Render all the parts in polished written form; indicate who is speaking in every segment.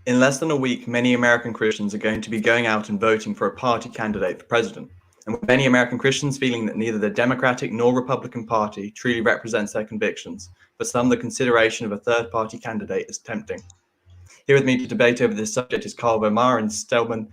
Speaker 1: In less than a week, many American Christians are going to be going out and voting for a party candidate for president. And with many American Christians feeling that neither the Democratic nor Republican Party truly represents their convictions, for some the consideration of a third-party candidate is tempting. Here with me to debate over this subject is Carl Vollmar and Stelman,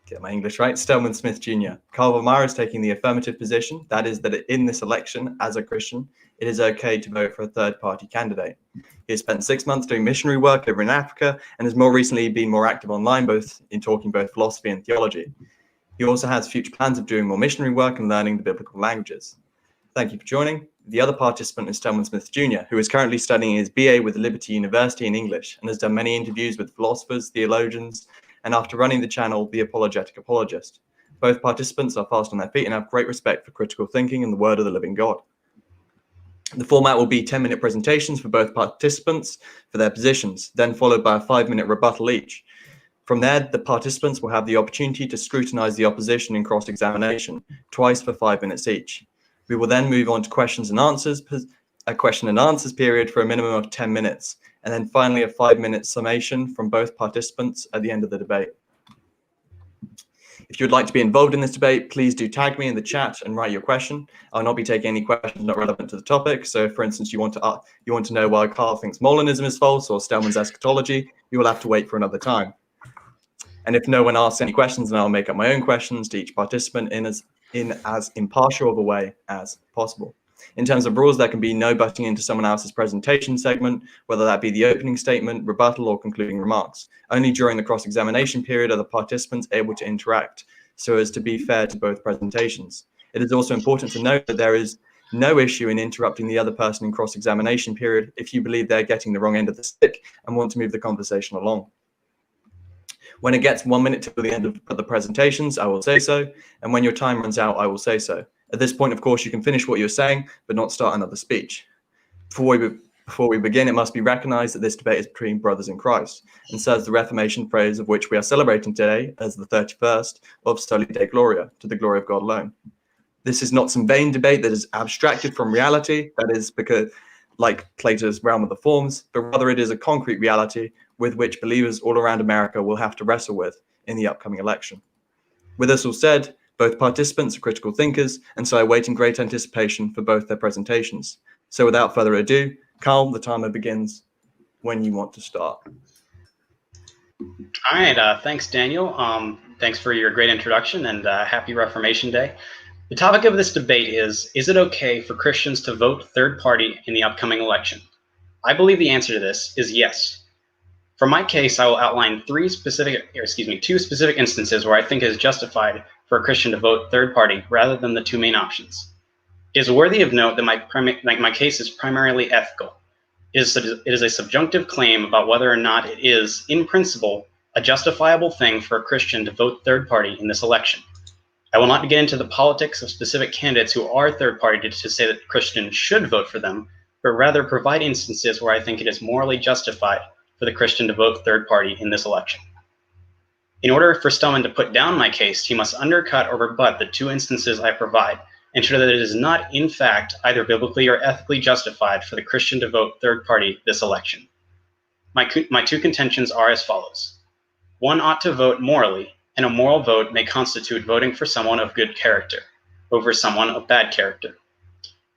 Speaker 1: get my English right, Stelman Smith Jr. Carl Vollmar is taking the affirmative position, that is that in this election, as a Christian, it is okay to vote for a third-party candidate. He has spent 6 months doing missionary work over in Africa and has more recently been more active online, both in talking both philosophy and theology. He also has future plans of doing more missionary work and learning the biblical languages. Thank you for joining. The other participant is Stelman Smith Jr., who is currently studying his BA with Liberty University in English and has done many interviews with philosophers, theologians, and after running the channel, The Apologetic Apologist. Both participants are fast on their feet and have great respect for critical thinking and the word of the living God. The format will be 10-minute presentations for both participants for their positions, then followed by a 5-minute rebuttal each. From there, the participants will have the opportunity to scrutinize the opposition in cross-examination, twice for 5 minutes each. We will then move on to questions and answers, a question and answers period for a minimum of 10 minutes, and then finally a 5-minute summation from both participants at the end of the debate. If you would like to be involved in this debate, please do tag me in the chat and write your question. I'll not be taking any questions not relevant to the topic. So, for instance, you want to know why Carl thinks Molinism is false or Stelman's eschatology, you will have to wait for another time. And if no one asks any questions, then I'll make up my own questions to each participant in as impartial of a way as possible. In terms of rules, there can be no butting into someone else's presentation segment, whether that be the opening statement, rebuttal, or concluding remarks. Only during the cross-examination period are the participants able to interact, so as to be fair to both presentations. It is also important to note that there is no issue in interrupting the other person in cross-examination period if you believe they're getting the wrong end of the stick and want to move the conversation along. When it gets 1 minute to the end of the presentations, I will say so, and when your time runs out, I will say so. At this point, of course, you can finish what you're saying, but not start another speech. Before we begin, it must be recognized that this debate is between brothers in Christ, and serves the Reformation phrase of which we are celebrating today as the 31st of Soli Deo Gloria, to the glory of God alone. This is not some vain debate that is abstracted from reality, that is because, like Plato's realm of the forms, but rather it is a concrete reality with which believers all around America will have to wrestle with in the upcoming election. With this all said, both participants are critical thinkers, and so I wait in great anticipation for both their presentations. So without further ado, Carl, the timer begins when you want to start.
Speaker 2: All right, thanks, Daniel. Thanks for your great introduction, and happy Reformation Day. The topic of this debate is it okay for Christians to vote third party in the upcoming election? I believe the answer to this is yes. For my case, I will outline two specific instances where I think it is justified for a Christian to vote third party rather than the two main options. It is worthy of note that my case is primarily ethical. It is a subjunctive claim about whether or not it is, in principle, a justifiable thing for a Christian to vote third party in this election. I will not get into the politics of specific candidates who are third party to say that Christians should vote for them, but rather provide instances where I think it is morally justified for the Christian to vote third party in this election. In order for Stelman to put down my case, he must undercut or rebut the two instances I provide and show that it is not, in fact, either biblically or ethically justified for the Christian to vote third party this election. My two contentions are as follows. One ought to vote morally, and a moral vote may constitute voting for someone of good character over someone of bad character.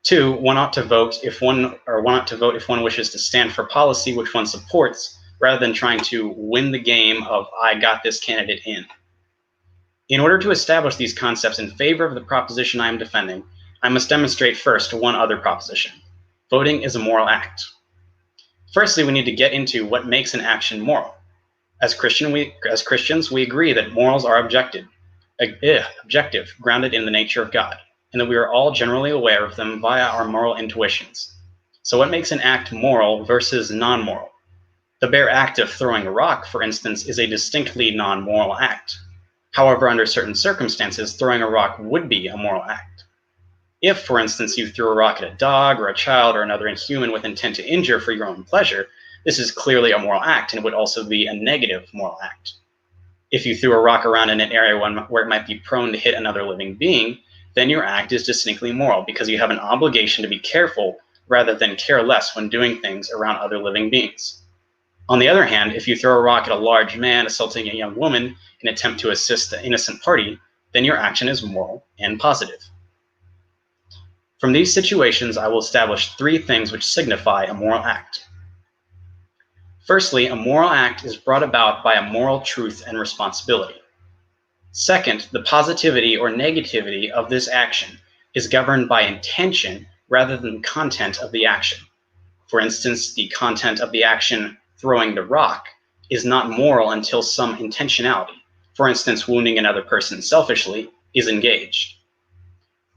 Speaker 2: Two, one ought to vote if one wishes to stand for policy which one supports, rather than trying to win the game of I got this candidate in. In order to establish these concepts in favor of the proposition I am defending, I must demonstrate first one other proposition. Voting is a moral act. Firstly, we need to get into what makes an action moral. As Christians, we agree that morals are objective, grounded in the nature of God, and that we are all generally aware of them via our moral intuitions. So what makes an act moral versus non-moral? The bare act of throwing a rock, for instance, is a distinctly non-moral act. However, under certain circumstances, throwing a rock would be a moral act. If, for instance, you threw a rock at a dog or a child or another inhuman with intent to injure for your own pleasure, this is clearly a moral act, and it would also be a negative moral act. If you threw a rock around in an area where it might be prone to hit another living being, then your act is distinctly moral because you have an obligation to be careful rather than care less when doing things around other living beings. On the other hand, if you throw a rock at a large man assaulting a young woman in an attempt to assist the innocent party, then your action is moral and positive. From these situations, I will establish 3 things which signify a moral act. Firstly, a moral act is brought about by a moral truth and responsibility. Second, the positivity or negativity of this action is governed by intention rather than content of the action. For instance, the content of the action, throwing the rock, is not moral until some intentionality, for instance, wounding another person selfishly, is engaged.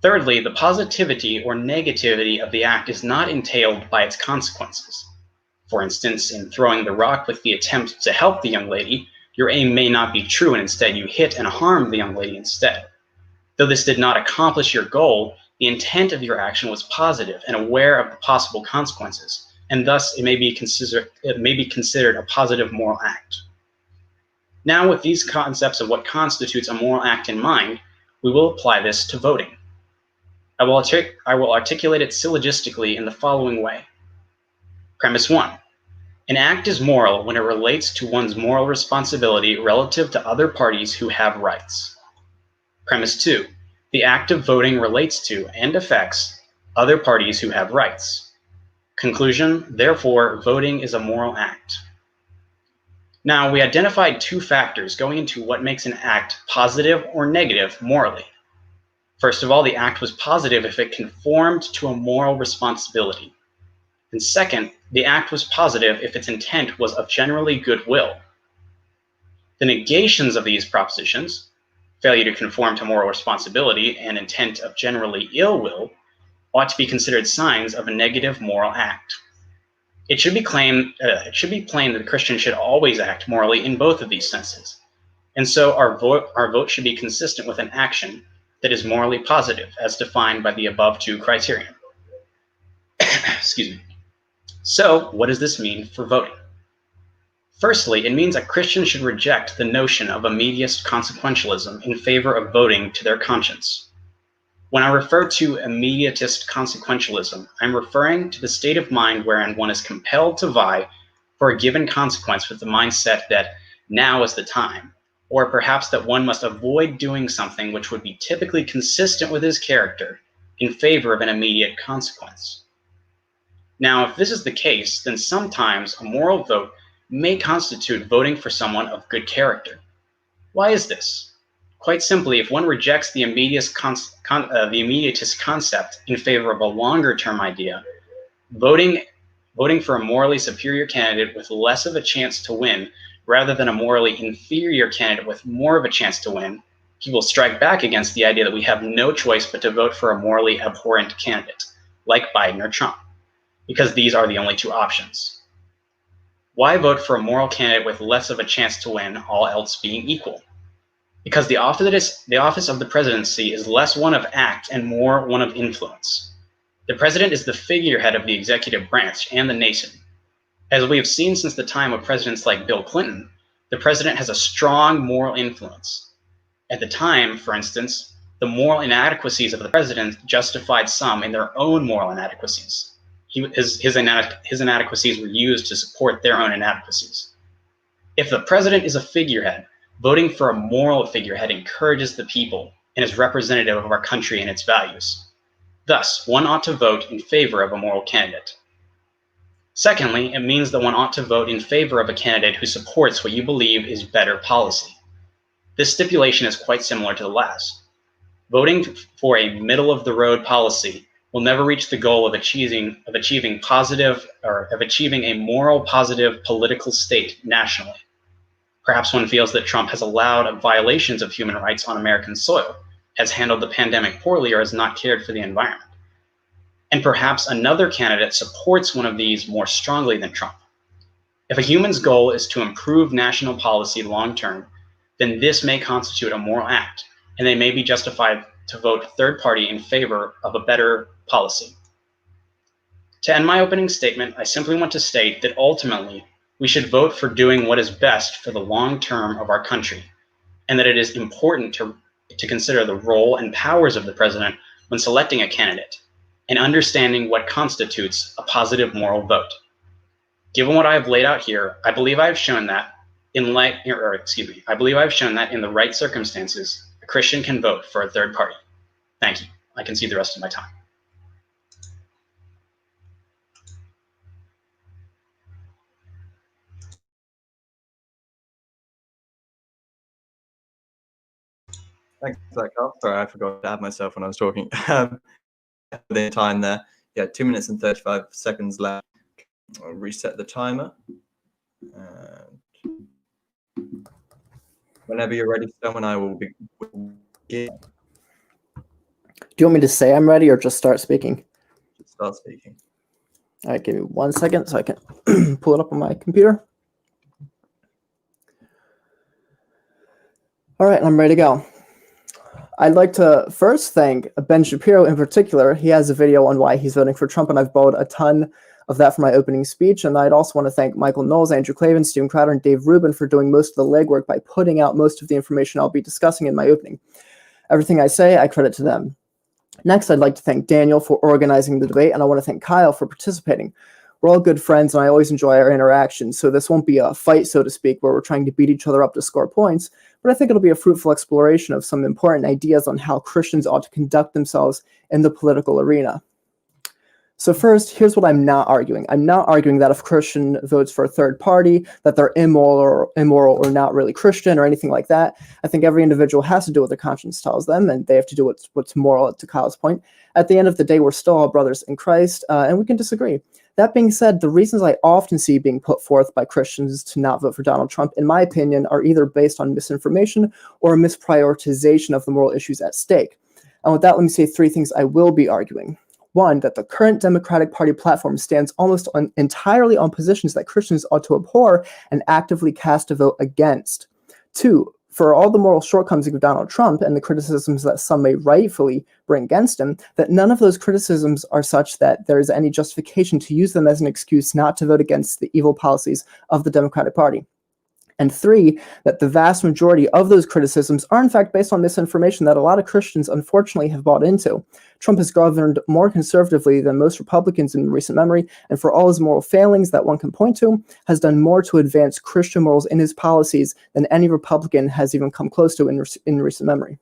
Speaker 2: Thirdly, the positivity or negativity of the act is not entailed by its consequences. For instance, in throwing the rock with the attempt to help the young lady, your aim may not be true and instead you hit and harm the young lady instead. Though this did not accomplish your goal, the intent of your action was positive and aware of the possible consequences, and thus it may be considered a positive moral act. Now, with these concepts of what constitutes a moral act in mind, we will apply this to voting. I will articulate it syllogistically in the following way. Premise 1. An act is moral when it relates to one's moral responsibility relative to other parties who have rights. Premise 2. The act of voting relates to and affects other parties who have rights. Conclusion, therefore, voting is a moral act. Now, we identified 2 factors going into what makes an act positive or negative morally. First of all, the act was positive if it conformed to a moral responsibility. And second, the act was positive if its intent was of generally good will. The negations of these propositions, failure to conform to moral responsibility and intent of generally ill will, ought to be considered signs of a negative moral act. It should be plain that Christians should always act morally in both of these senses, and so our vote should be consistent with an action that is morally positive, as defined by the above 2 criteria. Excuse me. So, what does this mean for voting? Firstly, it means that Christians should reject the notion of immediate consequentialism in favor of voting to their conscience. When I refer to immediatist consequentialism, I'm referring to the state of mind wherein one is compelled to vie for a given consequence with the mindset that now is the time, or perhaps that one must avoid doing something which would be typically consistent with his character in favor of an immediate consequence. Now, if this is the case, then sometimes a moral vote may constitute voting for someone of good character. Why is this? Quite simply, if one rejects the immediatist concept in favor of a longer-term idea, voting for a morally superior candidate with less of a chance to win rather than a morally inferior candidate with more of a chance to win, he will strike back against the idea that we have no choice but to vote for a morally abhorrent candidate, like Biden or Trump, because these are the only 2 options. Why vote for a moral candidate with less of a chance to win, all else being equal? Because the office of the presidency is less one of act and more one of influence. The president is the figurehead of the executive branch and the nation. As we have seen since the time of presidents like Bill Clinton, the president has a strong moral influence. At the time, for instance, the moral inadequacies of the president justified some in their own moral inadequacies. His inadequacies were used to support their own inadequacies. If the president is a figurehead, voting for a moral figurehead encourages the people and is representative of our country and its values. Thus, one ought to vote in favor of a moral candidate. Secondly, it means that one ought to vote in favor of a candidate who supports what you believe is better policy. This stipulation is quite similar to the last. Voting for a middle-of-the-road policy will never reach the goal of achieving a moral positive political state nationally. Perhaps one feels that Trump has allowed violations of human rights on American soil, has handled the pandemic poorly, or has not cared for the environment. And perhaps another candidate supports one of these more strongly than Trump. If a human's goal is to improve national policy long-term, then this may constitute a moral act, and they may be justified to vote third party in favor of a better policy. To end my opening statement, I simply want to state that ultimately, we should vote for doing what is best for the long term of our country, and that it is important to consider the role and powers of the president when selecting a candidate, and understanding what constitutes a positive moral vote. Given what I have laid out here, I believe I have shown that I believe I have shown that in the right circumstances, a Christian can vote for a third party. Thank you. I can see the rest of my time.
Speaker 1: Thanks for that, Carl. Sorry, I forgot to add myself when I was talking. The time there. Yeah, 2 minutes and 35 seconds left. I'll reset the timer. And whenever you're ready, Stelman, I will begin.
Speaker 3: Do you want me to say I'm ready or just start speaking?
Speaker 1: Just start speaking.
Speaker 3: All right, give me 1 second so I can pull it up on my computer. All right, I'm ready to go. I'd like to first thank Ben Shapiro in particular. He has a video on why he's voting for Trump, and I've borrowed a ton of that for my opening speech. And I'd also want to thank Michael Knowles, Andrew Clavin, Steven Crowder, and Dave Rubin for doing most of the legwork by putting out most of the information I'll be discussing in my opening. Everything I say, I credit to them. Next, I'd like to thank Daniel for organizing the debate, and I want to thank Kyle for participating. We're all good friends, and I always enjoy our interactions, so this won't be a fight, so to speak, where we're trying to beat each other up to score points, but I think it'll be a fruitful exploration of some important ideas on how Christians ought to conduct themselves in the political arena. So first, here's what I'm not arguing. I'm not arguing that if a Christian votes for a third party, that they're immoral or not really Christian or anything like that. I think every individual has to do what their conscience tells them, and they have to do what's moral, to Kyle's point. At the end of the day, we're still all brothers in Christ, and we can disagree. That being said, the reasons I often see being put forth by Christians to not vote for Donald Trump, in my opinion, are either based on misinformation or a misprioritization of the moral issues at stake. And with that, let me say 3 things I will be arguing. 1, that the current Democratic Party platform stands almost entirely on positions that Christians ought to abhor and actively cast a vote against. 2, for all the moral shortcomings of Donald Trump and the criticisms that some may rightfully bring against him, that none of those criticisms are such that there is any justification to use them as an excuse not to vote against the evil policies of the Democratic Party. And 3, that the vast majority of those criticisms are in fact based on misinformation that a lot of Christians unfortunately have bought into. Trump has governed more conservatively than most Republicans in recent memory, and for all his moral failings that one can point to, has done more to advance Christian morals in his policies than any Republican has even come close to in recent memory.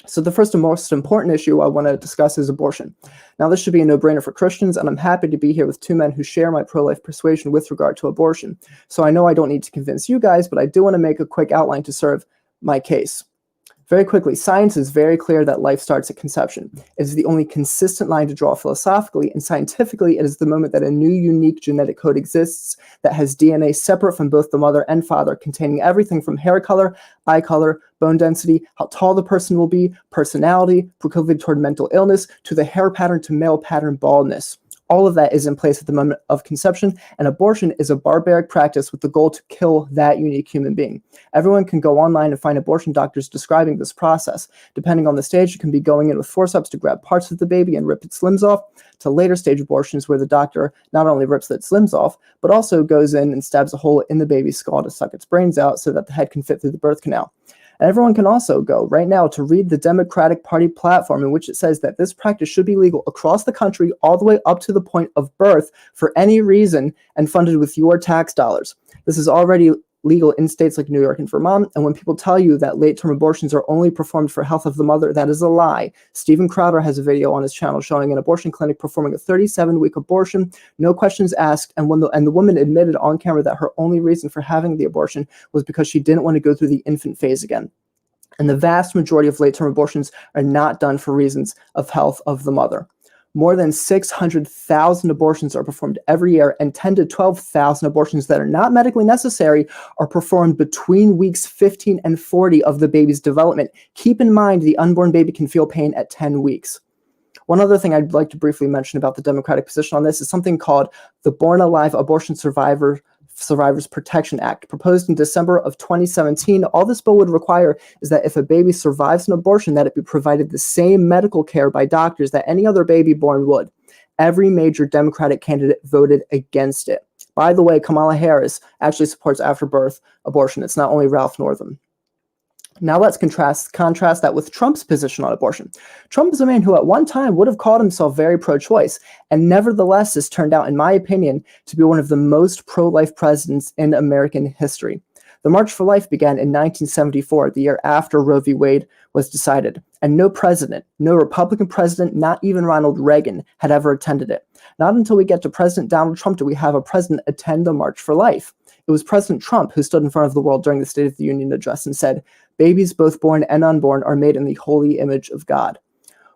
Speaker 3: So the first and most important issue I want to discuss is abortion. Now, this should be a no-brainer for Christians, and I'm happy to be here with 2 men who share my pro-life persuasion with regard to abortion. So I know I don't need to convince you guys, but I do want to make a quick outline to serve my case. Very quickly, science is very clear that life starts at conception. It is the only consistent line to draw philosophically, and scientifically, it is the moment that a new unique genetic code exists that has DNA separate from both the mother and father, containing everything from hair color, eye color, bone density, how tall the person will be, personality, proclivity toward mental illness, to the hair pattern to male pattern baldness. All of that is in place at the moment of conception, and abortion is a barbaric practice with the goal to kill that unique human being. Everyone can go online and find abortion doctors describing this process. Depending on the stage, you can be going in with forceps to grab parts of the baby and rip its limbs off, to later stage abortions where the doctor not only rips its limbs off, but also goes in and stabs a hole in the baby's skull to suck its brains out so that the head can fit through the birth canal. And everyone can also go right now to read the Democratic Party platform, in which it says that this practice should be legal across the country all the way up to the point of birth for any reason and funded with your tax dollars. This is already legal in states like New York and Vermont, and when people tell you that late-term abortions are only performed for health of the mother, that is a lie. Steven Crowder has a video on his channel showing an abortion clinic performing a 37-week abortion, no questions asked, and the woman admitted on camera that her only reason for having the abortion was because she didn't want to go through the infant phase again. And the vast majority of late-term abortions are not done for reasons of health of the mother. More than 600,000 abortions are performed every year, and 10 to 12,000 abortions that are not medically necessary are performed between weeks 15 and 40 of the baby's development. Keep in mind, the unborn baby can feel pain at 10 weeks. One other thing I'd like to briefly mention about the Democratic position on this is something called the Born Alive Abortion Survivors Protection Act. Proposed in December of 2017, all this bill would require is that if a baby survives an abortion, that it be provided the same medical care by doctors that any other baby born would. Every major Democratic candidate voted against it. By the way, Kamala Harris actually supports after-birth abortion. It's not only Ralph Northam. Now let's contrast that with Trump's position on abortion. Trump is a man who at one time would have called himself very pro-choice, and nevertheless has turned out, in my opinion, to be one of the most pro-life presidents in American history. The March for Life began in 1974, the year after Roe v. Wade was decided, and no president, no Republican president, not even Ronald Reagan, had ever attended it. Not until we get to President Donald Trump do we have a president attend the March for Life. It was President Trump who stood in front of the world during the State of the Union address and said, "Babies both born and unborn are made in the holy image of God."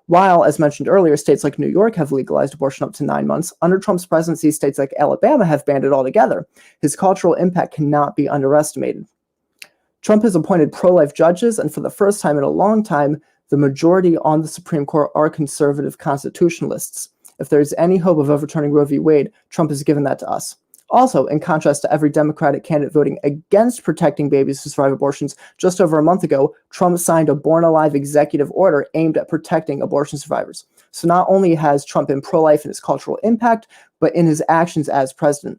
Speaker 3: While, as mentioned earlier, states like New York have legalized abortion up to 9 months, under Trump's presidency, states like Alabama have banned it altogether. His cultural impact cannot be underestimated. Trump has appointed pro-life judges, and for the first time in a long time, the majority on the Supreme Court are conservative constitutionalists. If there's any hope of overturning Roe v. Wade, Trump has given that to us. Also, in contrast to every Democratic candidate voting against protecting babies who survive abortions, just over a month ago, Trump signed a Born Alive executive order aimed at protecting abortion survivors. So not only has Trump been pro-life in his cultural impact, but in his actions as president.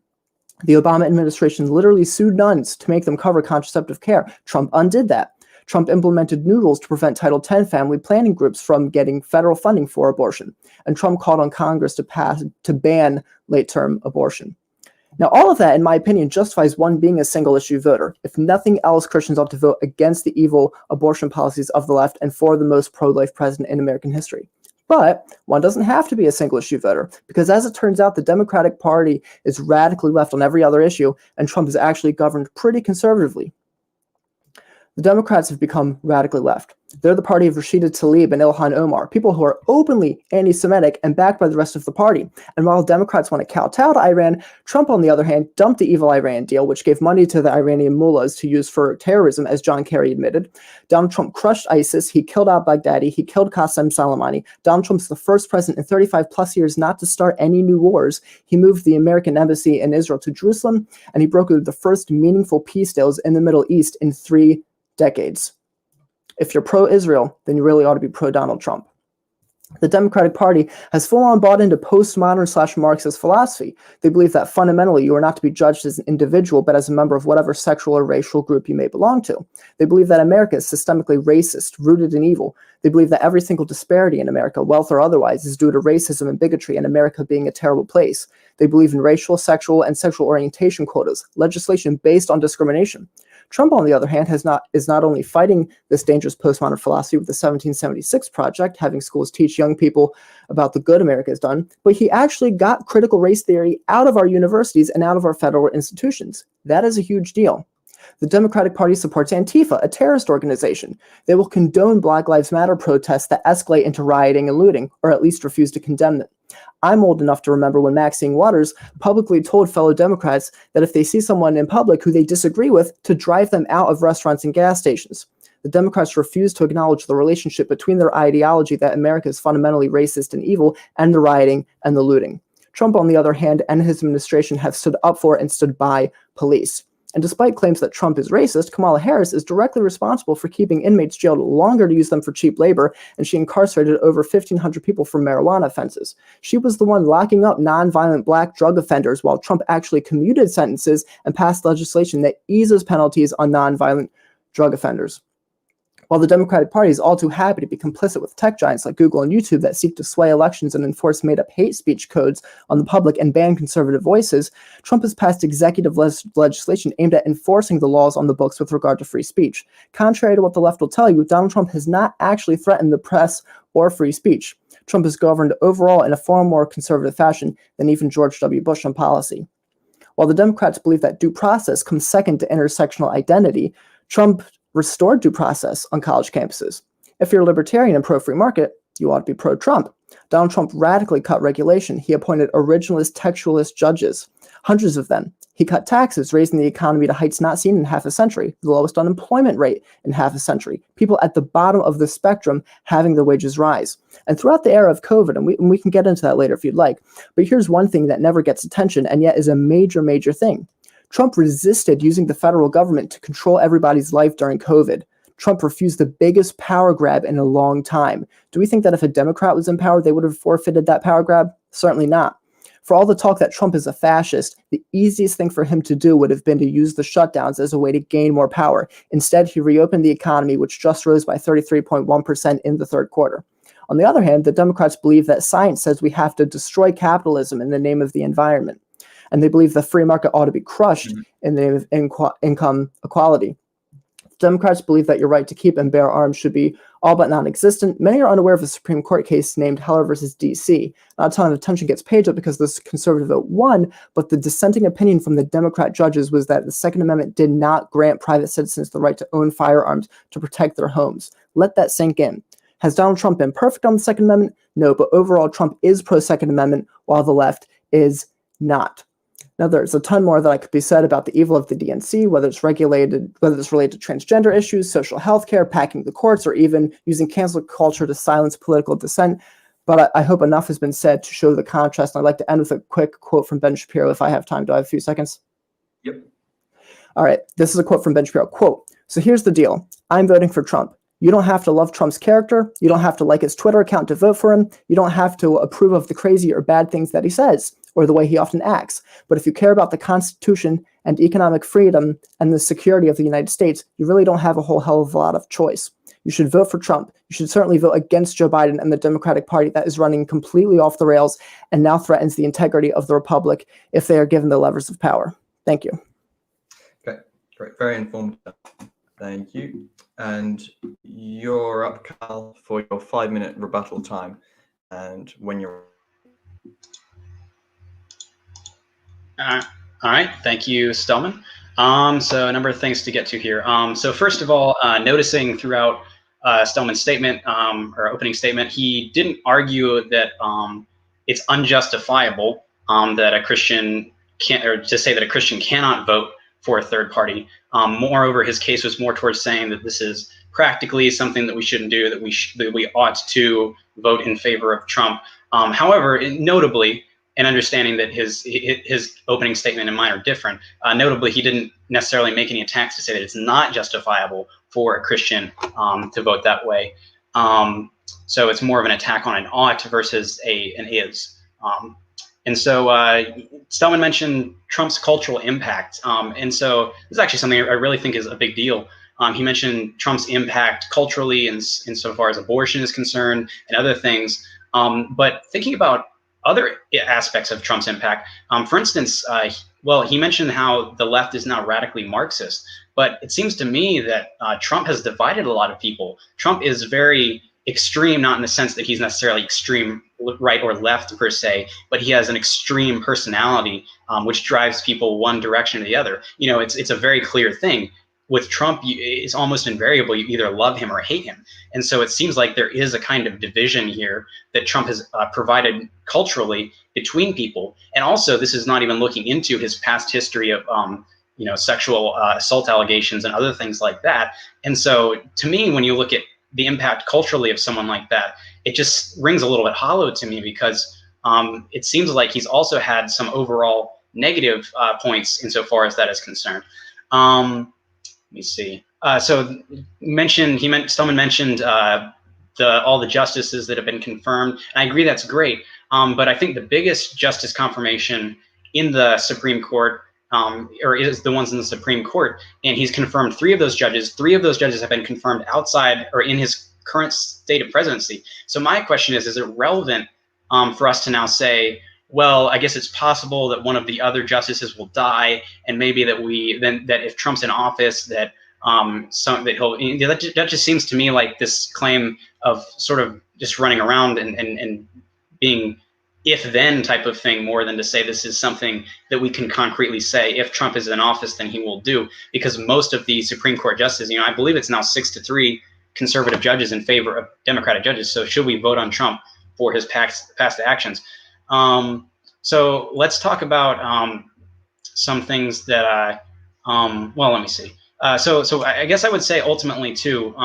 Speaker 3: The Obama administration literally sued nuns to make them cover contraceptive care. Trump undid that. Trump implemented new rules to prevent Title X family planning groups from getting federal funding for abortion. And Trump called on Congress to ban late-term abortion. Now, all of that, in my opinion, justifies one being a single-issue voter. If nothing else, Christians ought to vote against the evil abortion policies of the left and for the most pro-life president in American history. But one doesn't have to be a single-issue voter, because as it turns out, the Democratic Party is radically left on every other issue, and Trump has actually governed pretty conservatively. The Democrats have become radically left. They're the party of Rashida Tlaib and Ilhan Omar, people who are openly anti-Semitic and backed by the rest of the party. And while Democrats want to kowtow to Iran, Trump, on the other hand, dumped the evil Iran deal, which gave money to the Iranian mullahs to use for terrorism, as John Kerry admitted. Donald Trump crushed ISIS. He killed al-Baghdadi. He killed Qasem Soleimani. Donald Trump's the first president in 35 plus years not to start any new wars. He moved the American embassy in Israel to Jerusalem, and he brokered the first meaningful peace deals in the Middle East in 3 decades. If you're pro-Israel, then you really ought to be pro-Donald Trump. The Democratic Party has full-on bought into postmodern/Marxist philosophy. They believe that fundamentally you are not to be judged as an individual, but as a member of whatever sexual or racial group you may belong to. They believe that America is systemically racist, rooted in evil. They believe that every single disparity in America, wealth or otherwise, is due to racism and bigotry and America being a terrible place. They believe in racial, sexual, and sexual orientation quotas, legislation based on discrimination. Trump, on the other hand, is not only fighting this dangerous postmodern philosophy with the 1776 Project, having schools teach young people about the good America has done, but he actually got critical race theory out of our universities and out of our federal institutions. That is a huge deal. The Democratic Party supports Antifa, a terrorist organization. They will condone Black Lives Matter protests that escalate into rioting and looting, or at least refuse to condemn them. I'm old enough to remember when Maxine Waters publicly told fellow Democrats that if they see someone in public who they disagree with, to drive them out of restaurants and gas stations. The Democrats refuse to acknowledge the relationship between their ideology that America is fundamentally racist and evil and the rioting and the looting. Trump, on the other hand, and his administration have stood up for and stood by police. And despite claims that Trump is racist, Kamala Harris is directly responsible for keeping inmates jailed longer to use them for cheap labor, and she incarcerated over 1,500 people for marijuana offenses. She was the one locking up nonviolent Black drug offenders, while Trump actually commuted sentences and passed legislation that eases penalties on nonviolent drug offenders. While the Democratic Party is all too happy to be complicit with tech giants like Google and YouTube that seek to sway elections and enforce made-up hate speech codes on the public and ban conservative voices, Trump has passed executive legislation aimed at enforcing the laws on the books with regard to free speech. Contrary to what the left will tell you, Donald Trump has not actually threatened the press or free speech. Trump has governed overall in a far more conservative fashion than even George W. Bush on policy. While the Democrats believe that due process comes second to intersectional identity, Trump restored due process on college campuses. If you're libertarian and pro-free market, you ought to be pro-Trump. Donald Trump radically cut regulation. He appointed originalist, textualist judges, hundreds of them. He cut taxes, raising the economy to heights not seen in half a century, the lowest unemployment rate in half a century, people at the bottom of the spectrum having their wages rise. And throughout the era of COVID, and we can get into that later if you'd like, but here's one thing that never gets attention and yet is a major, major thing. Trump resisted using the federal government to control everybody's life during COVID. Trump refused the biggest power grab in a long time. Do we think that if a Democrat was in power, they would have forfeited that power grab? Certainly not. For all the talk that Trump is a fascist, the easiest thing for him to do would have been to use the shutdowns as a way to gain more power. Instead, he reopened the economy, which just rose by 33.1% in the third quarter. On the other hand, the Democrats believe that science says we have to destroy capitalism in the name of the environment. And they believe the free market ought to be crushed in the name of income equality. Democrats believe that your right to keep and bear arms should be all but non-existent. Many are unaware of a Supreme Court case named Heller versus D.C. Not a ton of attention gets paid to it because this conservative vote won, but the dissenting opinion from the Democrat judges was that the Second Amendment did not grant private citizens the right to own firearms to protect their homes. Let that sink in. Has Donald Trump been perfect on the Second Amendment? No, but overall Trump is pro-Second Amendment while the left is not. Now, there's a ton more that could be said about the evil of the DNC, whether it's related to transgender issues, social health care, packing the courts, or even using cancel culture to silence political dissent. But I hope enough has been said to show the contrast. And I'd like to end with a quick quote from Ben Shapiro, if I have time. Do I have a few seconds?
Speaker 1: Yep.
Speaker 3: All right. This is a quote from Ben Shapiro. Quote, "So here's the deal. I'm voting for Trump. You don't have to love Trump's character. You don't have to like his Twitter account to vote for him. You don't have to approve of the crazy or bad things that he says or the way he often acts. But if you care about the Constitution and economic freedom and the security of the United States, you really don't have a whole hell of a lot of choice. You should vote for Trump. You should certainly vote against Joe Biden and the Democratic Party that is running completely off the rails and now threatens the integrity of the republic if they are given the levers of power." Thank you.
Speaker 1: Okay, great. Very informative. Thank you. And you're up, Cal, for your 5-minute rebuttal time. And when you're...
Speaker 2: All right. Thank you, Stelman. So a number of things to get to here. So first of all, noticing throughout Stelman's statement or opening statement, he didn't argue that it's unjustifiable that a Christian can't, or to say that a Christian cannot vote for a third party. Moreover, his case was more towards saying that this is practically something that we shouldn't do, that we ought to vote in favor of Trump. However, notably, and understanding that his opening statement and mine are different, notably, he didn't necessarily make any attacks to say that it's not justifiable for a Christian to vote that way. So it's more of an attack on an ought versus an is. And so Stelman mentioned Trump's cultural impact. And so this is actually something I really think is a big deal. He mentioned Trump's impact culturally insofar as abortion is concerned and other things. But thinking about other aspects of Trump's impact, for instance, he mentioned how the left is now radically Marxist. But it seems to me that Trump has divided a lot of people. Trump is very extreme, not in the sense that he's necessarily extreme right or left per se, but he has an extreme personality which drives people one direction or the other. You know, it's a very clear thing. With Trump, it's almost invariable. You either love him or hate him. And so it seems like there is a kind of division here that Trump has provided culturally between people. And also, this is not even looking into his past history of sexual assault allegations and other things like that. And so to me, when you look at the impact culturally of someone like that, it just rings a little bit hollow to me, because it seems like he's also had some overall negative points insofar as that is concerned. Let me see. So Stelman mentioned all the justices that have been confirmed. And I agree that's great. But I think the biggest justice confirmation in the Supreme Court or is the ones in the Supreme Court, and he's confirmed 3 of those judges. 3 of those judges have been confirmed outside or in his current state of presidency. So my question is it relevant for us to now say, well, I guess it's possible that one of the other justices will die, and maybe that that if Trump's in office, that that just seems to me like this claim of sort of just running around and being if-then type of thing, more than to say this is something that we can concretely say if Trump is in office, then he will do. Because most of the Supreme Court justices, I believe it's now 6-3 conservative judges in favor of Democratic judges. So should we vote on Trump for his past actions? So let's talk about some things that let me see. So I guess I would say ultimately too,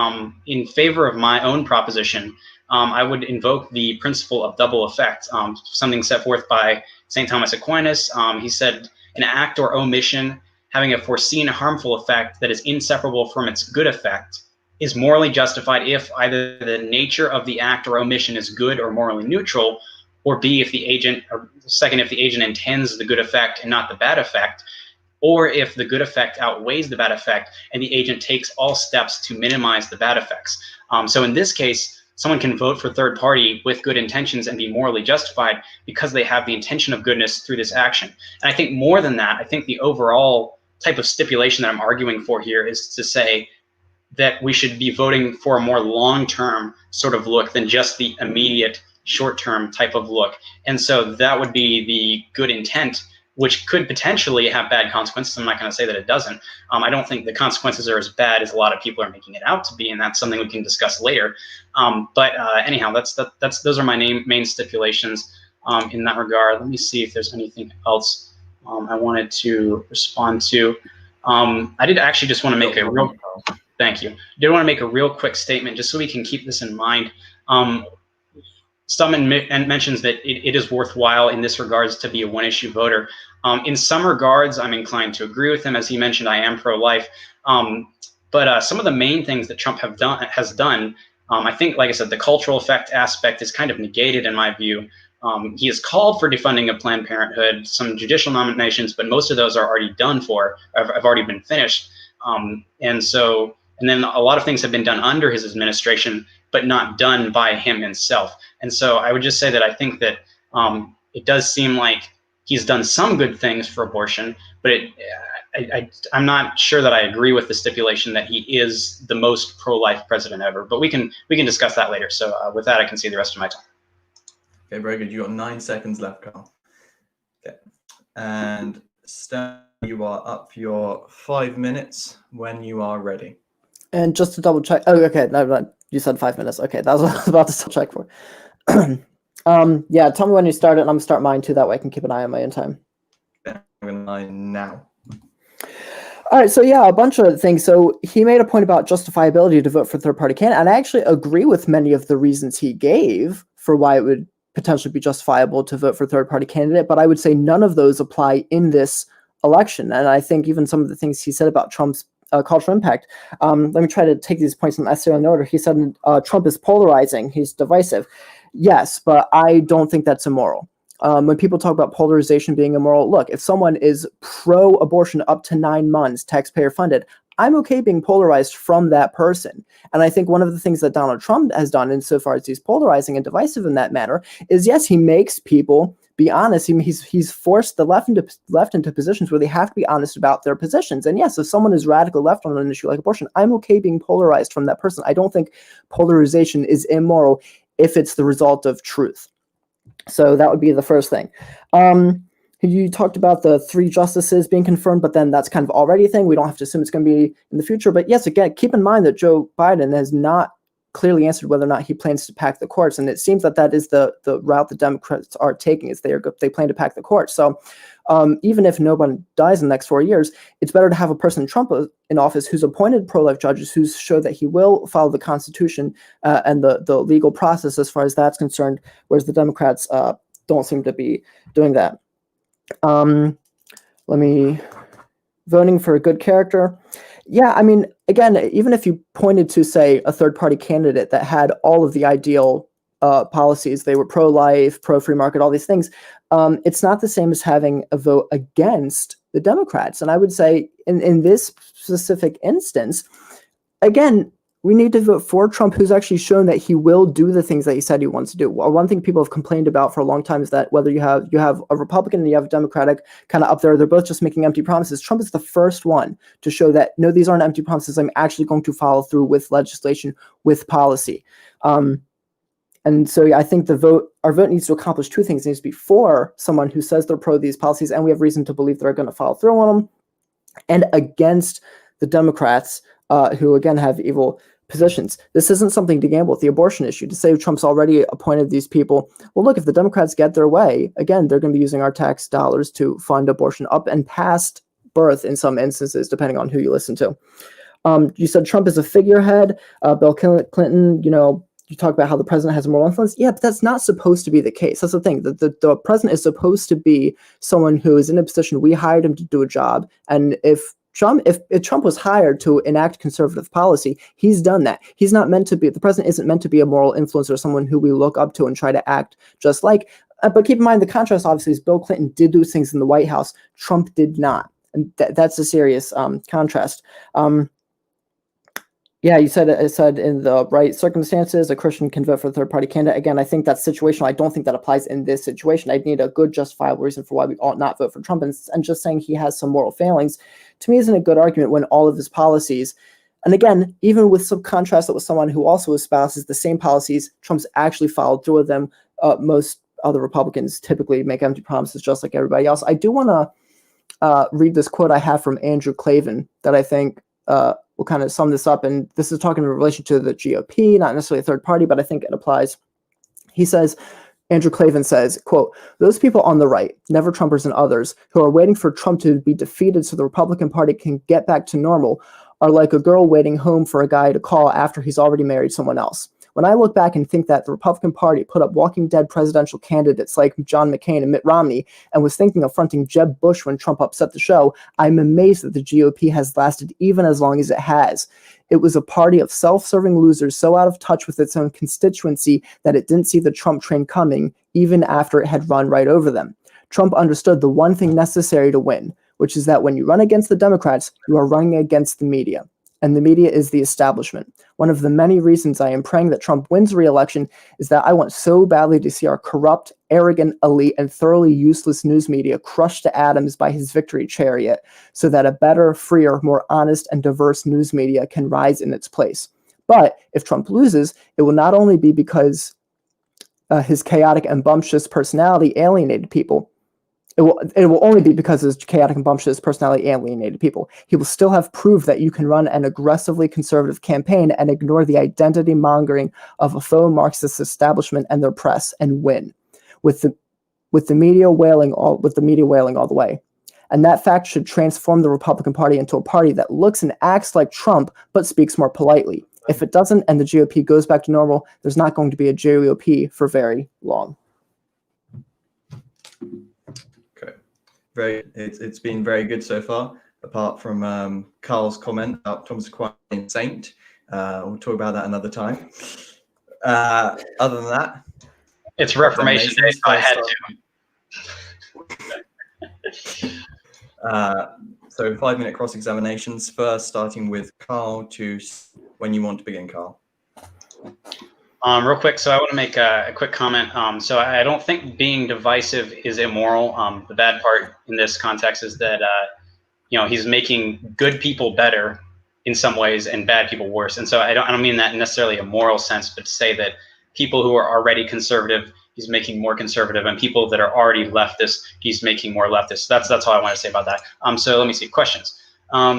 Speaker 2: in favor of my own proposition, I would invoke the principle of double effect, something set forth by St. Thomas Aquinas. He said, an act or omission having a foreseen harmful effect that is inseparable from its good effect is morally justified if either the nature of the act or omission is good or morally neutral, or B, if the agent, or second, if the agent intends the good effect and not the bad effect, or if the good effect outweighs the bad effect and the agent takes all steps to minimize the bad effects. So in this case, someone can vote for third party with good intentions and be morally justified because they have the intention of goodness through this action. And I think more than that, I think the overall type of stipulation that I'm arguing for here is to say that we should be voting for a more long-term sort of look than just the immediate short-term type of look. And so that would be the good intent, which could potentially have bad consequences. I'm not going to say that it doesn't. I don't think the consequences are as bad as a lot of people are making it out to be, and that's something we can discuss later. But anyhow, those are my main stipulations in that regard. Let me see if there's anything else I wanted to respond to. I did actually just want to make a real thank you. I did want to make a real quick statement just so we can keep this in mind. Stelman mentions that it is worthwhile in this regards to be a one-issue voter. In some regards, I'm inclined to agree with him. As he mentioned, I am pro-life. But some of the main things that Trump has done, I think, like I said, the cultural effect aspect is kind of negated in my view. He has called for defunding of Planned Parenthood, some judicial nominations, but most of those are already done for, have already been finished. And then a lot of things have been done under his administration, but not done by him himself. And so I would just say that I think that it does seem like he's done some good things for abortion, but I'm not sure that I agree with the stipulation that he is the most pro-life president ever. But we can discuss that later. So with that, I can see the rest of my time.
Speaker 1: Okay, very good. You got 9 seconds left, Carl. Okay, and Stan, you are up for your 5 minutes when you are ready.
Speaker 3: And just to double check, oh, okay, no, you said 5 minutes. Okay, that was what I was about to check for. Yeah, tell me when you start it, and I'm gonna start mine too. That way I can keep an eye on my own time.
Speaker 1: Okay, I'm gonna line now.
Speaker 3: All right, so yeah, a bunch of things. So he made a point about justifiability to vote for third-party candidate, and I actually agree with many of the reasons he gave for why it would potentially be justifiable to vote for third-party candidate, but I would say none of those apply in this election. And I think even some of the things he said about Trump's cultural impact. Let me try to take these points in necessarily in order. He said Trump is polarizing, he's divisive. Yes, but I don't think that's immoral. When people talk about polarization being immoral, look, if someone is pro-abortion up to 9 months, taxpayer funded, I'm okay being polarized from that person. And I think one of the things that Donald Trump has done insofar as he's polarizing and divisive in that manner is, yes, he makes people be honest. He's forced the left into positions where they have to be honest about their positions. And yes, if someone is radical left on an issue like abortion, I'm okay being polarized from that person. I don't think polarization is immoral if it's the result of truth. So that would be the first thing. You talked about the 3 justices being confirmed, but then that's kind of already a thing. We don't have to assume it's going to be in the future. But yes, again, keep in mind that Joe Biden has not clearly answered whether or not he plans to pack the courts. And it seems that is the route the Democrats are taking, is they plan to pack the courts. So even if no one dies in the next 4 years, it's better to have a person Trump in office who's appointed pro-life judges, who's showed that he will follow the Constitution and the legal process as far as that's concerned, whereas the Democrats don't seem to be doing that. Voting for a good character. Yeah, I mean, again, even if you pointed to, say, a third-party candidate that had all of the ideal policies, they were pro-life, pro-free market, all these things, it's not the same as having a vote against the Democrats. And I would say in this specific instance, again, we need to vote for Trump, who's actually shown that he will do the things that he said he wants to do. Well, one thing people have complained about for a long time is that whether you have a Republican and you have a Democratic kind of up there, they're both just making empty promises. Trump is the first one to show that, no, these aren't empty promises. I'm actually going to follow through with legislation, with policy. And so yeah, I think our vote needs to accomplish 2 things. It needs to be for someone who says they're pro these policies, and we have reason to believe they're going to follow through on them, and against the Democrats, who again have evil positions. This isn't something to gamble with the abortion issue, to say Trump's already appointed these people. Well, look, if the Democrats get their way, again, they're going to be using our tax dollars to fund abortion up and past birth in some instances, depending on who you listen to. You said Trump is a figurehead. Bill Clinton, you talk about how the president has moral influence. Yeah, but that's not supposed to be the case. That's the thing. The president is supposed to be someone who is in a position, we hired him to do a job. And if Trump was hired to enact conservative policy, he's done that. The president isn't meant to be a moral influencer, someone who we look up to and try to act just like. But keep in mind the contrast, obviously, is Bill Clinton did those things in the White House. Trump did not. And that's a serious contrast. Yeah, you said it said in the right circumstances, a Christian can vote for a third-party candidate. Again, I think that's situational. I don't think that applies in this situation. I'd need a good, justifiable reason for why we ought not vote for Trump. And just saying he has some moral failings, to me, isn't a good argument when all of his policies, and again, even with some contrast that with someone who also espouses the same policies, Trump's actually followed through with them. Most other Republicans typically make empty promises just like everybody else. I do want to read this quote I have from Andrew Klavan that I think will kind of sum this up. And this is talking in relation to the GOP, not necessarily a third party, but I think it applies. He says, Andrew Klavan says, quote, "Those people on the right, never Trumpers and others, who are waiting for Trump to be defeated so the Republican Party can get back to normal, are like a girl waiting home for a guy to call after he's already married someone else. When I look back and think that the Republican Party put up Walking Dead presidential candidates like John McCain and Mitt Romney and was thinking of fronting Jeb Bush when Trump upset the show, I'm amazed that the GOP has lasted even as long as it has. It was a party of self-serving losers so out of touch with its own constituency that it didn't see the Trump train coming even after it had run right over them. Trump understood the one thing necessary to win, which is that when you run against the Democrats, you are running against the media. And the media is the establishment. One of the many reasons I am praying that Trump wins re-election is that I want so badly to see our corrupt, arrogant, elite, and thoroughly useless news media crushed to atoms by his victory chariot so that a better, freer, more honest, and diverse news media can rise in its place. But if Trump loses, it will not only be because his chaotic and bumptious personality alienated people. It will only be because his chaotic and bumptious personality alienated people. He will still have proved that you can run an aggressively conservative campaign and ignore the identity mongering of a faux Marxist establishment and their press and win, with the media wailing all the way. And that fact should transform the Republican Party into a party that looks and acts like Trump but speaks more politely. If it doesn't and the GOP goes back to normal, there's not going to be a GOP for very long.
Speaker 1: It's been very good so far, apart from Carl's comment about Thomas Aquinas saint. We'll talk about that another time. Other than that,
Speaker 2: it's Reformation Day, so I had
Speaker 1: to. So 5-minute cross-examinations first, starting with Carl. To when you want to begin, Carl.
Speaker 2: Real quick, so I want to make a quick comment. So I don't think being divisive is immoral. The bad part in this context is that he's making good people better in some ways and bad people worse. And so I don't mean that in necessarily a moral sense, but to say that people who are already conservative, he's making more conservative, and people that are already leftist, he's making more leftist. That's all I want to say about that. So let me see questions.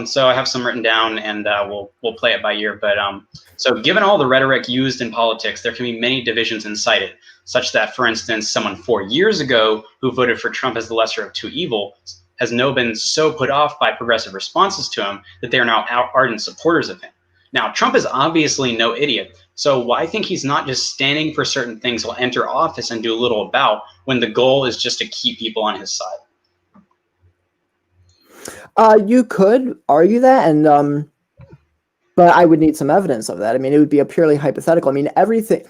Speaker 2: So I have some written down, and we'll play it by ear. But so given all the rhetoric used in politics, there can be many divisions incited, such that, for instance, someone 4 years ago who voted for Trump as the lesser of two evils has now been so put off by progressive responses to him that they are now ardent supporters of him. Now, Trump is obviously no idiot, so why think he's not just standing for certain things he'll enter office and do little about when the goal is just to keep people on his side?
Speaker 3: You could argue that, and but I would need some evidence of that. I mean, it would be a purely hypothetical. I mean, everything